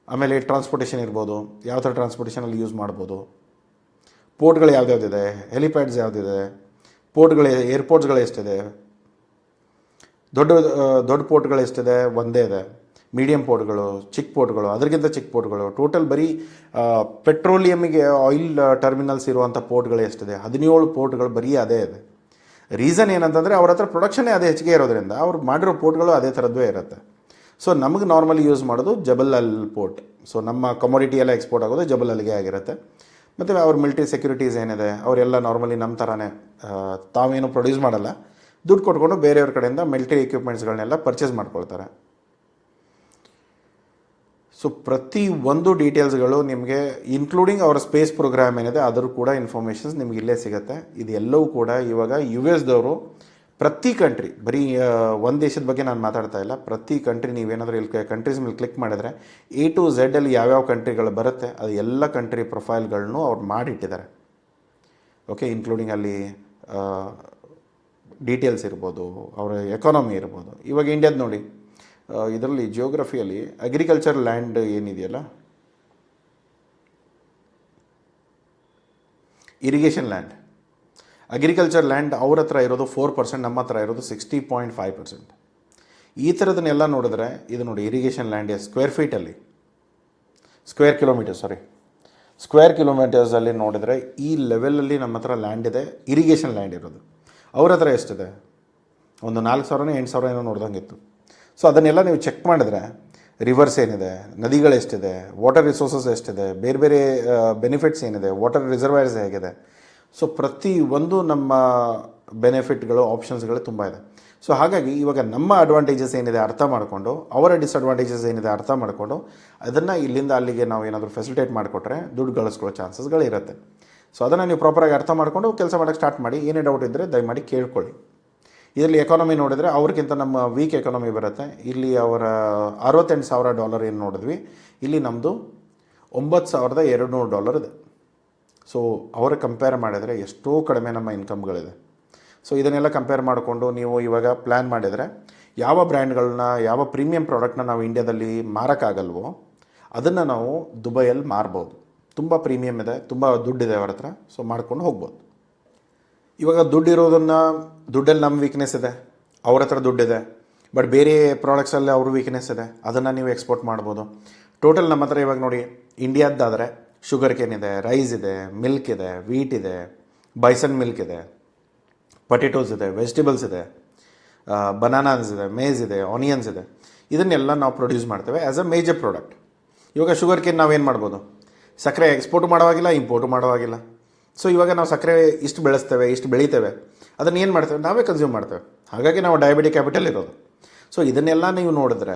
Speaker 1: ಆಮೇಲೆ ಟ್ರಾನ್ಸ್ಪೋರ್ಟೇಷನ್ ಇರ್ಬೋದು, ಯಾವ ಥರ ಟ್ರಾನ್ಸ್ಪೋರ್ಟೇಷನಲ್ಲಿ ಯೂಸ್ ಮಾಡ್ಬೋದು, ಪೋರ್ಟ್ಗಳು ಯಾವ್ದ್ಯಾವ್ದಿದೆ, ಹೆಲಿಪ್ಯಾಡ್ಸ್ ಯಾವುದಿದೆ, ಪೋರ್ಟ್ಗಳು ಏರ್ಪೋರ್ಟ್ಸ್ಗಳು ಎಷ್ಟಿದೆ, ದೊಡ್ಡ ಪೋರ್ಟ್ಗಳು ಎಷ್ಟಿದೆ, ಒಂದೇ ಇದೆ, ಮೀಡಿಯಂ ಪೋರ್ಟ್ಗಳು, ಚಿಕ್ಕ ಪೋರ್ಟ್ಗಳು, ಅದಕ್ಕಿಂತ ಚಿಕ್ಕ ಪೋರ್ಟ್ಗಳು, ಟೋಟಲ್ ಬರೀ ಪೆಟ್ರೋಲಿಯಮಿಗೆ ಆಯಿಲ್ ಟರ್ಮಿನಲ್ಸ್ ಇರುವಂಥ ಪೋರ್ಟ್ಗಳು ಎಷ್ಟಿದೆ, 17 ಪೋರ್ಟ್ಗಳು ಬರೀ ಅದೇ ಇದೆ. ರೀಸನ್ ಏನಂತಂದರೆ ಅವ್ರ ಹತ್ರ ಪ್ರೊಡಕ್ಷನ್ನೇ ಅದೇ ಹೆಚ್ಚಿಗೆ ಇರೋದ್ರಿಂದ ಅವ್ರು ಮಾಡಿರೋ ಪೋರ್ಟ್ಗಳು ಅದೇ ಥರದ್ವೇ ಇರುತ್ತೆ. ಸೊ ನಮಗೆ ನಾರ್ಮಲಿ ಯೂಸ್ ಮಾಡೋದು ಜಬಲ್ ಅಲ್ ಪೋರ್ಟ್. ಸೊ ನಮ್ಮ ಕಮೋಡಿಟಿ ಎಲ್ಲ ಎಕ್ಸ್ಪೋರ್ಟ್ ಆಗೋದು ಜಬಲ್ ಅಲ್ಗೆ ಆಗಿರುತ್ತೆ. ಮತ್ತು ಅವ್ರ ಮಿಲಿಟರಿ ಸೆಕ್ಯೂರಿಟೀಸ್ ಏನಿದೆ ಅವರೆಲ್ಲ ನಾರ್ಮಲಿ ನಮ್ಮ ಥರನೇ ತಾವೇನು ಪ್ರೊಡ್ಯೂಸ್ ಮಾಡಲ್ಲ, ದುಡ್ಡು ಕೊಟ್ಕೊಂಡು ಬೇರೆಯವ್ರ ಕಡೆಯಿಂದ ಮಿಲಿಟರಿ ಎಕ್ವಿಪ್ಮೆಂಟ್ಸ್ಗಳನ್ನೆಲ್ಲ ಪರ್ಚೇಸ್ ಮಾಡ್ಕೊಳ್ತಾರೆ. ಸೊ ಪ್ರತಿ ಒಂದು ಡೀಟೇಲ್ಸ್ಗಳು ನಿಮಗೆ ಇನ್ಕ್ಲೂಡಿಂಗ್ ಅವರ ಸ್ಪೇಸ್ ಪ್ರೋಗ್ರಾಮ್ ಏನಿದೆ ಅದರ ಕೂಡ ಇನ್ಫಾರ್ಮೇಷನ್ಸ್ ನಿಮ್ಗೆ ಇಲ್ಲೇ ಸಿಗುತ್ತೆ. ಇದೆಲ್ಲವೂ ಕೂಡ ಇವಾಗ US ದವರು ಪ್ರತಿ ಕಂಟ್ರಿ, ಬರೀ ಒಂದು ದೇಶದ ಬಗ್ಗೆ ನಾನು ಮಾತಾಡ್ತಾ ಇಲ್ಲ, ಪ್ರತಿ ಕಂಟ್ರಿ ನೀವೇನಾದರೂ ಇಲ್ಲಿ ಕಂಟ್ರೀಸ್ ಮೇಲೆ ಕ್ಲಿಕ್ ಮಾಡಿದರೆ A to Z ಅಲ್ಲಿ ಯಾವ್ಯಾವ ಕಂಟ್ರಿಗಳು ಬರುತ್ತೆ ಅದು ಎಲ್ಲ ಕಂಟ್ರಿ ಪ್ರೊಫೈಲ್ಗಳನ್ನು ಅವ್ರು ಮಾಡಿಟ್ಟಿದ್ದಾರೆ. ಓಕೆ, ಇನ್ಕ್ಲೂಡಿಂಗ್ ಅಲ್ಲಿ ಡೀಟೇಲ್ಸ್ ಇರ್ಬೋದು, ಅವರ ಎಕಾನಮಿ ಇರ್ಬೋದು. ಇವಾಗ ಇಂಡಿಯಾದ ನೋಡಿ, ಇದರಲ್ಲಿ ಜಿಯೋಗ್ರಫಿಯಲ್ಲಿ ಅಗ್ರಿಕಲ್ಚರ್ ಲ್ಯಾಂಡ್ ಏನಿದೆಯಲ್ಲ, ಇರಿಗೇಷನ್ ಲ್ಯಾಂಡ್, ಅಗ್ರಿಕಲ್ಚರ್ ಲ್ಯಾಂಡ್ ಅವ್ರ ಹತ್ರ ಇರೋದು 4%, ನಮ್ಮ ಹತ್ರ ಇರೋದು 60.5%. ಈ ಥರದನ್ನೆಲ್ಲ ನೋಡಿದ್ರೆ ಇದು ನೋಡಿ, ಇರಿಗೇಷನ್ ಲ್ಯಾಂಡ್ ಸ್ಕ್ವೇರ್ ಫೀಟಲ್ಲಿ, ಸ್ಕ್ವೇರ್ ಕಿಲೋಮೀಟರ್ಸಲ್ಲಿ ನೋಡಿದರೆ ಈ ಲೆವೆಲಲ್ಲಿ ನಮ್ಮ ಹತ್ರ ಲ್ಯಾಂಡ್ ಇದೆ, ಇರಿಗೇಷನ್ ಲ್ಯಾಂಡ್ ಇರೋದು. ಅವ್ರ ಹತ್ರ ಎಷ್ಟಿದೆ, ಒಂದು 4,000 8,000 ಏನೋ ನೋಡ್ದಂಗಿತ್ತು. ಸೊ ಅದನ್ನೆಲ್ಲ ನೀವು ಚೆಕ್ ಮಾಡಿದ್ರೆ ರಿವರ್ಸ್ ಏನಿದೆ, ನದಿಗಳೆಷ್ಟಿದೆ, ವಾಟರ್ ರಿಸೋರ್ಸಸ್ ಎಷ್ಟಿದೆ, ಬೇರೆ ಬೇರೆ ಬೆನಿಫಿಟ್ಸ್ ಏನಿದೆ, ವಾಟರ್ ರಿಸರ್ವೈರ್ಸ್ ಹೇಗಿದೆ. ಸೊ ಪ್ರತಿ ಒಂದು ನಮ್ಮ ಬೆನಿಫಿಟ್ಗಳು, ಆಪ್ಷನ್ಸ್ಗಳು ತುಂಬ ಇದೆ. ಸೊ ಹಾಗಾಗಿ ಇವಾಗ ನಮ್ಮ ಅಡ್ವಾಂಟೇಜಸ್ ಏನಿದೆ ಅರ್ಥ ಮಾಡಿಕೊಂಡು, ಅವರ ಡಿಸ್ಅಡ್ವಾಂಟೇಜಸ್ ಏನಿದೆ ಅರ್ಥ ಮಾಡಿಕೊಂಡು, ಅದನ್ನು ಇಲ್ಲಿಂದ ಅಲ್ಲಿಗೆ ನಾವು ಏನಾದರೂ ಫೆಸಿಲಿಟೇಟ್ ಮಾಡಿಕೊಟ್ರೆ ದುಡ್ಡು ಗಳಿಸ್ಕೊಳ್ಳೋ ಚಾನ್ಸಸ್ಗಳಿರುತ್ತೆ. ಸೊ ಅದನ್ನು ನೀವು ಪ್ರಾಪರಾಗಿ ಅರ್ಥ ಮಾಡಿಕೊಂಡು ಕೆಲಸ ಮಾಡೋಕ್ಕೆ ಸ್ಟಾರ್ಟ್ ಮಾಡಿ. ಏನೇ ಡೌಟ್ ಇದ್ದರೆ ದಯಮಾಡಿ ಕೇಳ್ಕೊಳ್ಳಿ. ಇದರಲ್ಲಿ ಎಕಾನಮಿ ನೋಡಿದರೆ ಅವ್ರಿಗಿಂತ ನಮ್ಮ ವೀಕ್ ಎಕಾನಮಿ ಬರುತ್ತೆ. ಇಲ್ಲಿ ಅವರ $68,000 ಏನು ನೋಡಿದ್ವಿ, ಇಲ್ಲಿ ನಮ್ಮದು $9,200 ಇದೆ. ಸೊ ಅವರ ಕಂಪೇರ್ ಮಾಡಿದರೆ ಎಷ್ಟೋ ಕಡಿಮೆ ನಮ್ಮ ಇನ್ಕಮ್ಗಳಿದೆ. ಸೊ ಇದನ್ನೆಲ್ಲ ಕಂಪೇರ್ ಮಾಡಿಕೊಂಡು ನೀವು ಇವಾಗ ಪ್ಲ್ಯಾನ್ ಮಾಡಿದರೆ ಯಾವ ಬ್ರ್ಯಾಂಡ್ಗಳನ್ನ, ಯಾವ ಪ್ರೀಮಿಯಂ ಪ್ರಾಡಕ್ಟ್ನ ನಾವು ಇಂಡಿಯಾದಲ್ಲಿ ಮಾರೋಕ್ಕಾಗಲ್ವೋ ಅದನ್ನು ನಾವು ದುಬೈಯಲ್ಲಿ ಮಾರ್ಬೋದು. ತುಂಬ ಪ್ರೀಮಿಯಮ್ ಇದೆ, ತುಂಬ ದುಡ್ಡಿದೆ ಅವ್ರ ಹತ್ರ. ಸೊ ಮಾಡ್ಕೊಂಡು ಹೋಗ್ಬೋದು. ಇವಾಗ ದುಡ್ಡಲ್ಲಿ ನಮ್ಮ ವೀಕ್ನೆಸ್ ಇದೆ, ಅವ್ರ ಹತ್ರ ದುಡ್ಡಿದೆ, ಬಟ್ ಬೇರೆ ಪ್ರಾಡಕ್ಟ್ಸಲ್ಲಿ ಅವ್ರ ವೀಕ್ನೆಸ್ ಇದೆ, ಅದನ್ನು ನೀವು ಎಕ್ಸ್ಪೋರ್ಟ್ ಮಾಡ್ಬೋದು. ಟೋಟಲ್ ನಮ್ಮ ಹತ್ರ ಇವಾಗ ನೋಡಿ, ಇಂಡಿಯಾದ್ದಾದರೆ ಶುಗರ್ ಕೇನ್ ಇದೆ, ರೈಸ್ ಇದೆ, ಮಿಲ್ಕ್ ಇದೆ, ವೀಟ್ ಇದೆ, ಬೈಸನ್ ಮಿಲ್ಕ್ ಇದೆ, ಪೊಟೆಟೋಸ್ ಇದೆ, ವೆಜಿಟೇಬಲ್ಸ್ ಇದೆ, ಬನಾನಾಸ್ ಇದೆ, ಮೇಸ್ ಇದೆ, ಆನಿಯನ್ಸ್ ಇದೆ. ಇದನ್ನೆಲ್ಲ ನಾವು ಪ್ರೊಡ್ಯೂಸ್ ಮಾಡ್ತೇವೆ ಆ್ಯಸ್ ಅ ಮೇಜರ್ ಪ್ರಾಡಕ್ಟ್. ಇವಾಗ ಶುಗರ್ ಕೇನ್ ನಾವೇನು ಮಾಡ್ಬೋದು, ಸಕ್ಕರೆ ಎಕ್ಸ್ಪೋರ್ಟ್ ಮಾಡೋವಾಗಿಲ್ಲ, ಇಂಪೋರ್ಟ್ ಮಾಡೋವಾಗಿಲ್ಲ. ಸೊ ಇವಾಗ ನಾವು ಸಕ್ಕರೆ ಇಷ್ಟು ಬೆಳೆಸ್ತೇವೆ, ಇಷ್ಟು ಬೆಳಿತೇವೆ, ಅದನ್ನು ಏನು ಮಾಡ್ತೇವೆ, ನಾವೇ ಕನ್ಸ್ಯೂಮ್ ಮಾಡ್ತೇವೆ. ಹಾಗಾಗಿ ನಾವು ಡಯಾಬಿಟಿಕ್ ಕ್ಯಾಪಿಟಲ್ ಇರೋದು. ಸೊ ಇದನ್ನೆಲ್ಲ ನೀವು ನೋಡಿದ್ರೆ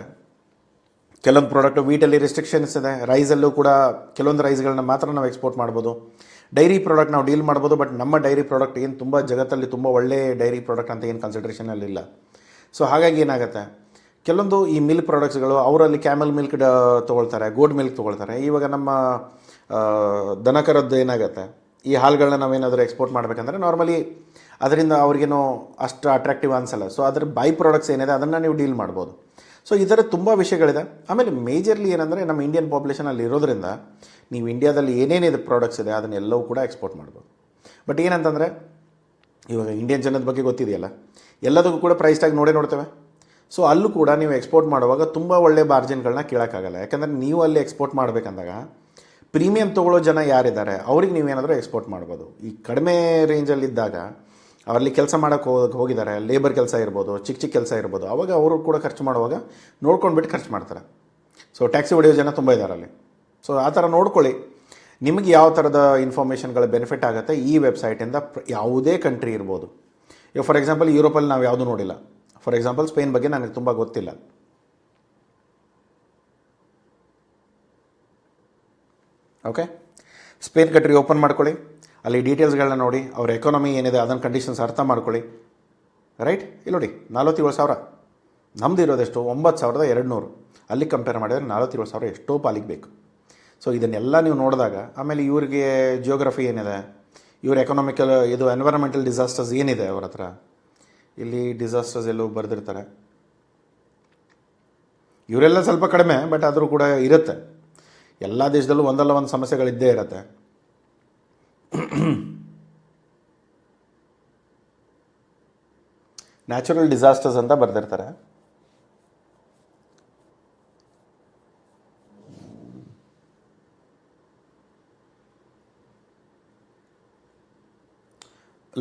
Speaker 1: ಕೆಲವೊಂದು ಪ್ರಾಡಕ್ಟು ವೀಟಲ್ಲಿ ರೆಸ್ಟ್ರಿಕ್ಷನ್ಸ್ ಇದೆ, ರೈಸಲ್ಲೂ ಕೂಡ ಕೆಲವೊಂದು ರೈಸ್ಗಳನ್ನ ಮಾತ್ರ ನಾವು ಎಕ್ಸ್ಪೋರ್ಟ್ ಮಾಡ್ಬೋದು. ಡೈರಿ ಪ್ರಾಡಕ್ಟ್ ನಾವು ಡೀಲ್ ಮಾಡ್ಬೋದು, ಬಟ್ ನಮ್ಮ ಡೈರಿ ಪ್ರಾಡಕ್ಟ್ ಏನು ತುಂಬ ಜಗತ್ತಲ್ಲಿ ತುಂಬ ಒಳ್ಳೆ ಡೈರಿ ಪ್ರಾಡಕ್ಟ್ ಅಂತ ಏನು ಕನ್ಸಿಡ್ರೇಷನಲ್ಲಿಲ್ಲ. ಸೊ ಹಾಗಾಗಿ ಏನಾಗುತ್ತೆ, ಕೆಲವೊಂದು ಈ ಮಿಲ್ಕ್ ಪ್ರಾಡಕ್ಟ್ಸ್ಗಳು ಅವರಲ್ಲಿ ಕ್ಯಾಮಲ್ ಮಿಲ್ಕ್ ತೊಗೊಳ್ತಾರೆ, ಗೋಡ್ ಮಿಲ್ಕ್ ತೊಗೊಳ್ತಾರೆ. ಇವಾಗ ನಮ್ಮ ದನಕರದ್ದು ಏನಾಗುತ್ತೆ, ಈ ಹಾಲುಗಳನ್ನ ನಾವೇನಾದರೂ ಎಕ್ಸ್ಪೋರ್ಟ್ ಮಾಡಬೇಕಂದ್ರೆ ನಾರ್ಮಲಿ ಅದರಿಂದ ಅವ್ರಿಗೇನೋ ಅಷ್ಟು ಅಟ್ರಾಕ್ಟಿವ್ ಅನಿಸಲ್ಲ. ಸೊ ಅದ್ರ ಬೈ ಪ್ರಾಡಕ್ಟ್ಸ್ ಏನಿದೆ ಅದನ್ನು ನೀವು ಡೀಲ್ ಮಾಡ್ಬೋದು. ಸೊ ಈ ಥರ ತುಂಬ ವಿಷಯಗಳಿದೆ. ಆಮೇಲೆ ಮೇಜರ್ಲಿ ಏನಂದರೆ ನಮ್ಮ ಇಂಡಿಯನ್ ಪಾಪ್ಯುಲೇಷನಲ್ಲಿ ಇರೋದ್ರಿಂದ ನೀವು ಇಂಡಿಯಾದಲ್ಲಿ ಏನೇನಿದೆ ಪ್ರಾಡಕ್ಟ್ಸ್ ಇದೆ ಅದನ್ನೆಲ್ಲವೂ ಕೂಡ ಎಕ್ಸ್ಪೋರ್ಟ್ ಮಾಡ್ಬೋದು. ಬಟ್ ಏನಂತಂದರೆ ಇವಾಗ ಇಂಡಿಯನ್ ಜನದ ಬಗ್ಗೆ ಗೊತ್ತಿದೆಯಲ್ಲ, ಎಲ್ಲದಕ್ಕೂ ಕೂಡ ಪ್ರೈಸ್ ಟ್ಯಾಗ್ ನೋಡ್ತೇವೆ. ಸೊ ಅಲ್ಲೂ ಕೂಡ ನೀವು ಎಕ್ಸ್ಪೋರ್ಟ್ ಮಾಡುವಾಗ ತುಂಬ ಒಳ್ಳೆ ಮಾರ್ಜಿನ್ಗಳನ್ನ ಕೇಳೋಕ್ಕಾಗಲ್ಲ. ಯಾಕಂದರೆ ನೀವು ಅಲ್ಲಿ ಎಕ್ಸ್ಪೋರ್ಟ್ ಮಾಡಬೇಕಂದಾಗ ಪ್ರೀಮಿಯಂ ತೊಗೊಳ್ಳೋ ಜನ ಯಾರಿದ್ದಾರೆ ಅವ್ರಿಗೆ ನೀವೇನಾದರೂ ಎಕ್ಸ್ಪೋರ್ಟ್ ಮಾಡ್ಬೋದು. ಈ ಕಡಿಮೆ ರೇಂಜಲ್ಲಿದ್ದಾಗ ಅವರಲ್ಲಿ ಕೆಲಸ ಮಾಡೋಕ್ಕೆ ಹೋಗಿದ್ದಾರೆ, ಲೇಬರ್ ಕೆಲಸ ಇರ್ಬೋದು, ಚಿಕ್ಕ ಕೆಲಸ ಇರ್ಬೋದು, ಅವಾಗ ಅವರು ಕೂಡ ಖರ್ಚು ಮಾಡುವಾಗ ನೋಡ್ಕೊಂಡ್ಬಿಟ್ಟು ಖರ್ಚು ಮಾಡ್ತಾರೆ. ಸೊ ಟ್ಯಾಕ್ಸಿ ಹೊಡೆಯೋ ಜನ ತುಂಬ ಇದ್ದಾರೆ ಅಲ್ಲಿ. ಸೊ ಆ ಥರ ನೋಡ್ಕೊಳ್ಳಿ, ನಿಮಗೆ ಯಾವ ಥರದ ಇನ್ಫಾರ್ಮೇಷನ್ಗಳ ಬೆನಿಫಿಟ್ ಆಗುತ್ತೆ ಈ ವೆಬ್ಸೈಟಿಂದ. ಯಾವುದೇ ಕಂಟ್ರಿ ಇರ್ಬೋದು. ಈಗ ಫಾರ್ ಎಕ್ಸಾಂಪಲ್ ಯುರೋಪಲ್ಲಿ ನಾವು ಯಾವುದೂ ನೋಡಿಲ್ಲ. ಫಾರ್ ಎಕ್ಸಾಂಪಲ್ ಸ್ಪೇನ್ ಬಗ್ಗೆ ನನಗೆ ತುಂಬ ಗೊತ್ತಿಲ್ಲ. ಓಕೆ, ಸ್ಪೇನ್ ಕಂಟ್ರಿ ಓಪನ್ ಮಾಡ್ಕೊಳ್ಳಿ, ಅಲ್ಲಿ ಡೀಟೇಲ್ಸ್ಗಳನ್ನ ನೋಡಿ, ಅವ್ರ ಎಕಾನಮಿ ಏನಿದೆ ಅದನ್ನು ಕಂಡೀಷನ್ಸ್ ಅರ್ಥ ಮಾಡ್ಕೊಳ್ಳಿ. ರೈಟ್, ಇಲ್ಲಿ ನೋಡಿ 47,000, ನಮ್ಮದು ಇರೋದೆಷ್ಟು 9,200. ಅಲ್ಲಿ ಕಂಪೇರ್ ಮಾಡಿದರೆ 47,000 ಎಷ್ಟೋ ಪಾಲಿಗೆ ಬೇಕು. ಸೊ ಇದನ್ನೆಲ್ಲ ನೀವು ನೋಡಿದಾಗ ಆಮೇಲೆ ಇವ್ರಿಗೆ ಜಿಯೋಗ್ರಫಿ ಏನಿದೆ, ಇವ್ರ ಎಕನಾಮಿಕಲ್ ಇದು ಎನ್ವೈರನ್ಮೆಂಟಲ್ ಡಿಸಾಸ್ಟರ್ಸ್ ಏನಿದೆ ಅವ್ರ ಹತ್ರ, ಇಲ್ಲಿ ಡಿಸಾಸ್ಟರ್ಸ್ ಎಲ್ಲೂ ಬರೆದಿರ್ತಾರೆ. ಇವರೆಲ್ಲ ಸ್ವಲ್ಪ ಕಡಿಮೆ, ಬಟ್ ಆದರೂ ಕೂಡ ಇರುತ್ತೆ. ಎಲ್ಲ ದೇಶದಲ್ಲೂ ಒಂದಲ್ಲ ಒಂದು ಸಮಸ್ಯೆಗಳಿದ್ದೇ ಇರುತ್ತೆ. ನ್ಯಾಚುರಲ್ ಡಿಸಾಸ್ಟರ್ಸ್ ಅಂತ ಬರೆದಿರ್ತಾರೆ.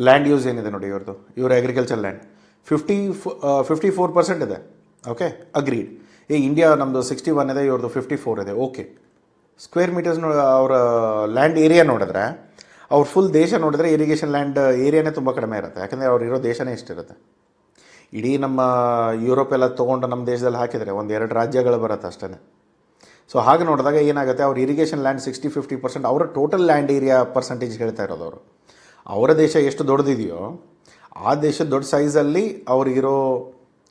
Speaker 1: ಲ್ಯಾಂಡ್ ಯೂಸ್ ಏನಿದೆ ನೋಡಿ ಇವ್ರದ್ದು, ಇವ್ರ ಅಗ್ರಿಕಲ್ಚರ್ ಲ್ಯಾಂಡ್ 54% ಇದೆ. Okay, agreed. ಈ ಇಂಡಿಯಾ ನಮ್ಮದು 61 ಇದೆ, ಇವ್ರದ್ದು 54 ಇದೆ. ಓಕೆ, ಸ್ಕ್ವೇರ್ ಮೀಟರ್ಸ್ ಅವರ ಲ್ಯಾಂಡ್ ಏರಿಯಾ ನೋಡಿದ್ರೆ, ಅವ್ರ ಫುಲ್ ದೇಶ ನೋಡಿದ್ರೆ ಇರಿಗೇಷನ್ ಲ್ಯಾಂಡ್ ಏರಿಯಾನೇ ತುಂಬ ಕಡಿಮೆ ಇರುತ್ತೆ. ಯಾಕಂದರೆ ಅವ್ರು ಇರೋ ದೇಶನೇ ಇಷ್ಟಿರುತ್ತೆ. ಇಡೀ ನಮ್ಮ ಯುರೋಪ್ ಎಲ್ಲ ತೊಗೊಂಡು ನಮ್ಮ ದೇಶದಲ್ಲಿ ಹಾಕಿದರೆ 1-2 ರಾಜ್ಯಗಳು ಬರುತ್ತೆ ಅಷ್ಟೇ. ಸೊ ಹಾಗೆ ನೋಡಿದಾಗ ಏನಾಗುತ್ತೆ, ಅವ್ರ ಇರಿಗೇಷನ್ ಲ್ಯಾಂಡ್ 60-50% ಅವರ ಟೋಟಲ್ ಲ್ಯಾಂಡ್ ಏರಿಯಾ ಪರ್ಸೆಂಟೇಜ್ ಹೇಳ್ತಾ ಇರೋದು ಅವರು. ಅವರ ದೇಶ ಎಷ್ಟು ದೊಡ್ಡದಿದೆಯೋ ಆ ದೇಶದ ದೊಡ್ಡ ಸೈಜಲ್ಲಿ ಅವ್ರಿಗಿರೋ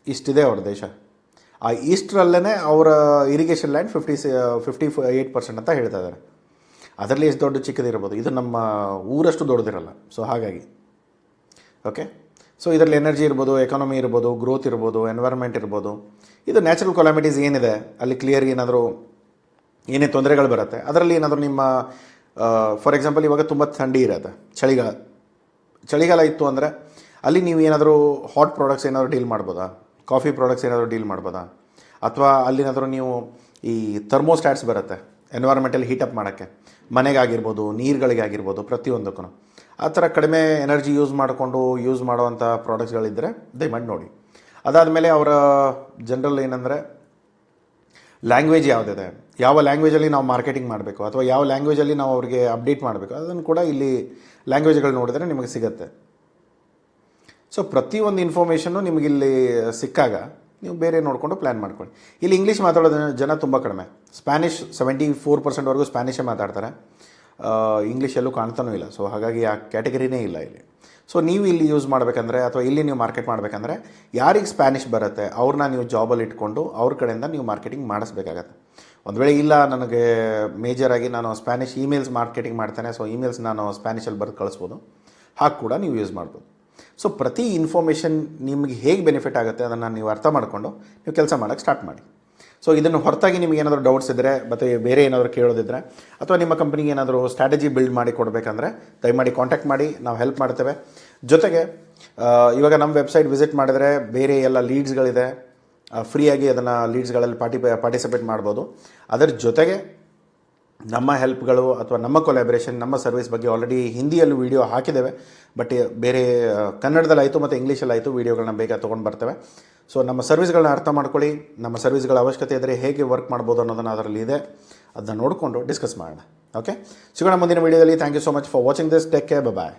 Speaker 1: ಇಷ್ಟಿದೆ ಅವ್ರ ದೇಶ. ಆ ಇಷ್ಟರಲ್ಲೇ ಅವರ ಇರಿಗೇಷನ್ ಲ್ಯಾಂಡ್ 58% ಅಂತ ಹೇಳ್ತಾ ಇದ್ದಾರೆ. ಅದರಲ್ಲಿ ಎಷ್ಟು ದೊಡ್ಡ ಚಿಕ್ಕದಿರ್ಬೋದು, ಇದು ನಮ್ಮ ಊರಷ್ಟು ದೊಡ್ಡದಿರಲ್ಲ. ಸೊ ಹಾಗಾಗಿ ಓಕೆ, ಸೊ ಇದರಲ್ಲಿ ಎನರ್ಜಿ ಇರ್ಬೋದು, ಎಕಾನಮಿ ಇರ್ಬೋದು, ಗ್ರೋತ್ ಇರ್ಬೋದು, ಎನ್ವೈರ್ಮೆಂಟ್ ಇರ್ಬೋದು, ಇದು ನ್ಯಾಚುರಲ್ ಕ್ಯಾಲಮಿಟೀಸ್ ಏನಿದೆ ಅಲ್ಲಿ ಕ್ಲಿಯರ್ ಏನಾದರೂ ಏನೇ ತೊಂದರೆಗಳು ಬರುತ್ತೆ ಅದರಲ್ಲಿ ಏನಾದರೂ ನಿಮ್ಮ ಫಾರ್ ಎಕ್ಸಾಂಪಲ್ ಇವಾಗ ತುಂಬ ಥಂಡಿ ಇರುತ್ತೆ, ಚಳಿಗಾಲ ಇತ್ತು ಅಂದರೆ ಅಲ್ಲಿ ನೀವು ಏನಾದರೂ ಹಾಟ್ ಪ್ರಾಡಕ್ಟ್ಸ್ ಏನಾದರೂ ಡೀಲ್ ಮಾಡ್ಬೋದಾ, ಕಾಫಿ ಪ್ರಾಡಕ್ಟ್ಸ್ ಏನಾದರೂ ಡೀಲ್ ಮಾಡ್ಬೋದಾ, ಅಥವಾ ಅಲ್ಲಿನಾದರೂ ನೀವು ಈ ಥರ್ಮೋಸ್ಟ್ಯಾಟ್ಸ್ ಬರುತ್ತೆ ಎನ್ವೈರ್ಮೆಂಟಲ್ಲಿ ಹೀಟಪ್ ಮಾಡೋಕ್ಕೆ, ಮನೆಗಾಗಿರ್ಬೋದು, ನೀರುಗಳಿಗಾಗಿರ್ಬೋದು, ಪ್ರತಿಯೊಂದಕ್ಕೂ ಆ ಥರ ಕಡಿಮೆ ಎನರ್ಜಿ ಯೂಸ್ ಮಾಡುವಂಥ ಪ್ರಾಡಕ್ಟ್ಸ್ಗಳಿದ್ದರೆ ದಯಮಾಡಿ ನೋಡಿ. ಅದಾದಮೇಲೆ ಅವರ ಜನರಲ್ ಏನಂದರೆ ಲ್ಯಾಂಗ್ವೇಜ್ ಯಾವುದಿದೆ, ಯಾವ ಲ್ಯಾಂಗ್ವೇಜಲ್ಲಿ ನಾವು ಮಾರ್ಕೆಟಿಂಗ್ ಮಾಡಬೇಕು ಅಥವಾ ಯಾವ ಲ್ಯಾಂಗ್ವೇಜಲ್ಲಿ ನಾವು ಅವ್ರಿಗೆ ಅಪ್ಡೇಟ್ ಮಾಡಬೇಕು ಅದನ್ನು ಕೂಡ ಇಲ್ಲಿ ಲ್ಯಾಂಗ್ವೇಜ್ಗಳು ನೋಡಿದರೆ ನಿಮಗೆ ಸಿಗುತ್ತೆ. ಸೊ ಪ್ರತಿಯೊಂದು ಇನ್ಫಾರ್ಮೇಷನ್ನು ನಿಮಗಿಲ್ಲಿ ಸಿಕ್ಕಾಗ ನೀವು ಬೇರೆ ನೋಡಿಕೊಂಡು ಪ್ಲ್ಯಾನ್ ಮಾಡ್ಕೊಳ್ಳಿ. ಇಲ್ಲಿ ಇಂಗ್ಲೀಷ್ ಮಾತಾಡೋ ಜನ ತುಂಬ ಕಡಿಮೆ. ಸ್ಪ್ಯಾನಿಷ್ 74%ವರೆಗೂ ಸ್ಪ್ಯಾನಿಷೇ ಮಾತಾಡ್ತಾರೆ. ಇಂಗ್ಲೀಷ್ ಎಲ್ಲೂ ಕಾಣ್ತಾನೂ ಇಲ್ಲ. ಸೊ ಹಾಗಾಗಿ ಆ ಕ್ಯಾಟಗರಿನೇ ಇಲ್ಲ ಇಲ್ಲಿ. ಸೊ ನೀವು ಇಲ್ಲಿ ಯೂಸ್ ಮಾಡಬೇಕಂದ್ರೆ ಅಥವಾ ಇಲ್ಲಿ ನೀವು ಮಾರ್ಕೆಟ್ ಮಾಡಬೇಕಂದ್ರೆ ಯಾರಿಗೆ ಸ್ಪ್ಯಾನಿಷ್ ಬರುತ್ತೆ ಅವ್ರನ್ನ ನೀವು ಜಾಬಲ್ಲಿ ಇಟ್ಕೊಂಡು ಅವ್ರ ಕಡೆಯಿಂದ ನೀವು ಮಾರ್ಕೆಟಿಂಗ್ ಮಾಡಿಸ್ಬೇಕಾಗತ್ತೆ. ಒಂದು ವೇಳೆ ಇಲ್ಲ ನನಗೆ ಮೇಜರಾಗಿ ನಾನು ಸ್ಪ್ಯಾನಿಷ್ ಇಮೇಲ್ಸ್ ಮಾರ್ಕೆಟಿಂಗ್ ಮಾಡ್ತೇನೆ, ಸೊ ಇಮೇಲ್ಸ್ ನಾನು ಸ್ಪ್ಯಾನಿಷಲ್ಲಿ ಬರೆದು ಕಳಿಸ್ಬೋದು, ಹಾಗೆ ಕೂಡ ನೀವು ಯೂಸ್ ಮಾಡ್ಬೋದು. ಸೊ ಪ್ರತಿ ಇನ್ಫಾರ್ಮೇಷನ್ ನಿಮಗೆ ಹೇಗೆ ಬೆನಿಫಿಟ್ ಆಗುತ್ತೆ ಅದನ್ನು ನೀವು ಅರ್ಥ ಮಾಡಿಕೊಂಡು ನೀವು ಕೆಲಸ ಮಾಡೋಕ್ಕೆ ಸ್ಟಾರ್ಟ್ ಮಾಡಿ. ಸೊ ಇದನ್ನು ಹೊರತಾಗಿ ನಿಮಗೆ ಏನಾದರೂ ಡೌಟ್ಸ್ ಇದ್ದರೆ ಮತ್ತು ಬೇರೆ ಏನಾದರೂ ಕೇಳೋದಿದ್ದರೆ ಅಥವಾ ನಿಮ್ಮ ಕಂಪ್ನಿಗೆ ಏನಾದರೂ ಸ್ಟ್ರಾಟಜಿ ಬಿಲ್ಡ್ ಮಾಡಿ ಕೊಡಬೇಕಂದ್ರೆ ದಯಮಾಡಿ ಕಾಂಟ್ಯಾಕ್ಟ್ ಮಾಡಿ, ನಾವು ಹೆಲ್ಪ್ ಮಾಡ್ತೇವೆ. ಜೊತೆಗೆ ಇವಾಗ ನಮ್ಮ ವೆಬ್ಸೈಟ್ ವಿಸಿಟ್ ಮಾಡಿದರೆ ಬೇರೆ ಎಲ್ಲ ಲೀಡ್ಸ್ಗಳಿದೆ, ಫ್ರೀಯಾಗಿ ಅದನ್ನು ಲೀಡ್ಸ್ಗಳಲ್ಲಿ ಪಾರ್ಟಿಸಿಪೇಟ್ ಮಾಡ್ಬೋದು. ಅದರ ಜೊತೆಗೆ ನಮ್ಮ ಹೆಲ್ಪ್ಗಳು ಅಥವಾ ನಮ್ಮ ಕೊಲ್ಯಾಬ್ರೇಷನ್, ನಮ್ಮ ಸರ್ವಿಸ್ ಬಗ್ಗೆ ಆಲ್ರೆಡಿ ಹಿಂದಿಯಲ್ಲೂ ವೀಡಿಯೋ ಹಾಕಿದ್ದೇವೆ. ಬಟ್ ಬೇರೆ ಕನ್ನಡದಲ್ಲಾಯಿತು ಮತ್ತು ಇಂಗ್ಲೀಷಲ್ಲಾಯಿತು ವೀಡಿಯೋಗಳನ್ನ ಬೇಗ ತೊಗೊಂಡು ಬರ್ತೇವೆ. ಸೊ ನಮ್ಮ ಸರ್ವಿಸ್ಗಳನ್ನ ಅರ್ಥ ಮಾಡ್ಕೊಳ್ಳಿ, ನಮ್ಮ ಸರ್ವಿಸ್ಗಳ ಅವಶ್ಯಕತೆ ಇದ್ದರೆ ಹೇಗೆ ವರ್ಕ್ ಮಾಡ್ಬೋದು ಅನ್ನೋದನ್ನು ಅದರಲ್ಲಿ ಇದೆ, ಅದನ್ನ ನೋಡಿಕೊಂಡು ಡಿಸ್ಕಸ್ ಮಾಡೋಣ. ಓಕೆ, ಸಿಗೋಣ ಮುಂದಿನ ವೀಡಿಯೋದಲ್ಲಿ. Thank you so much for watching this. Take care, bye.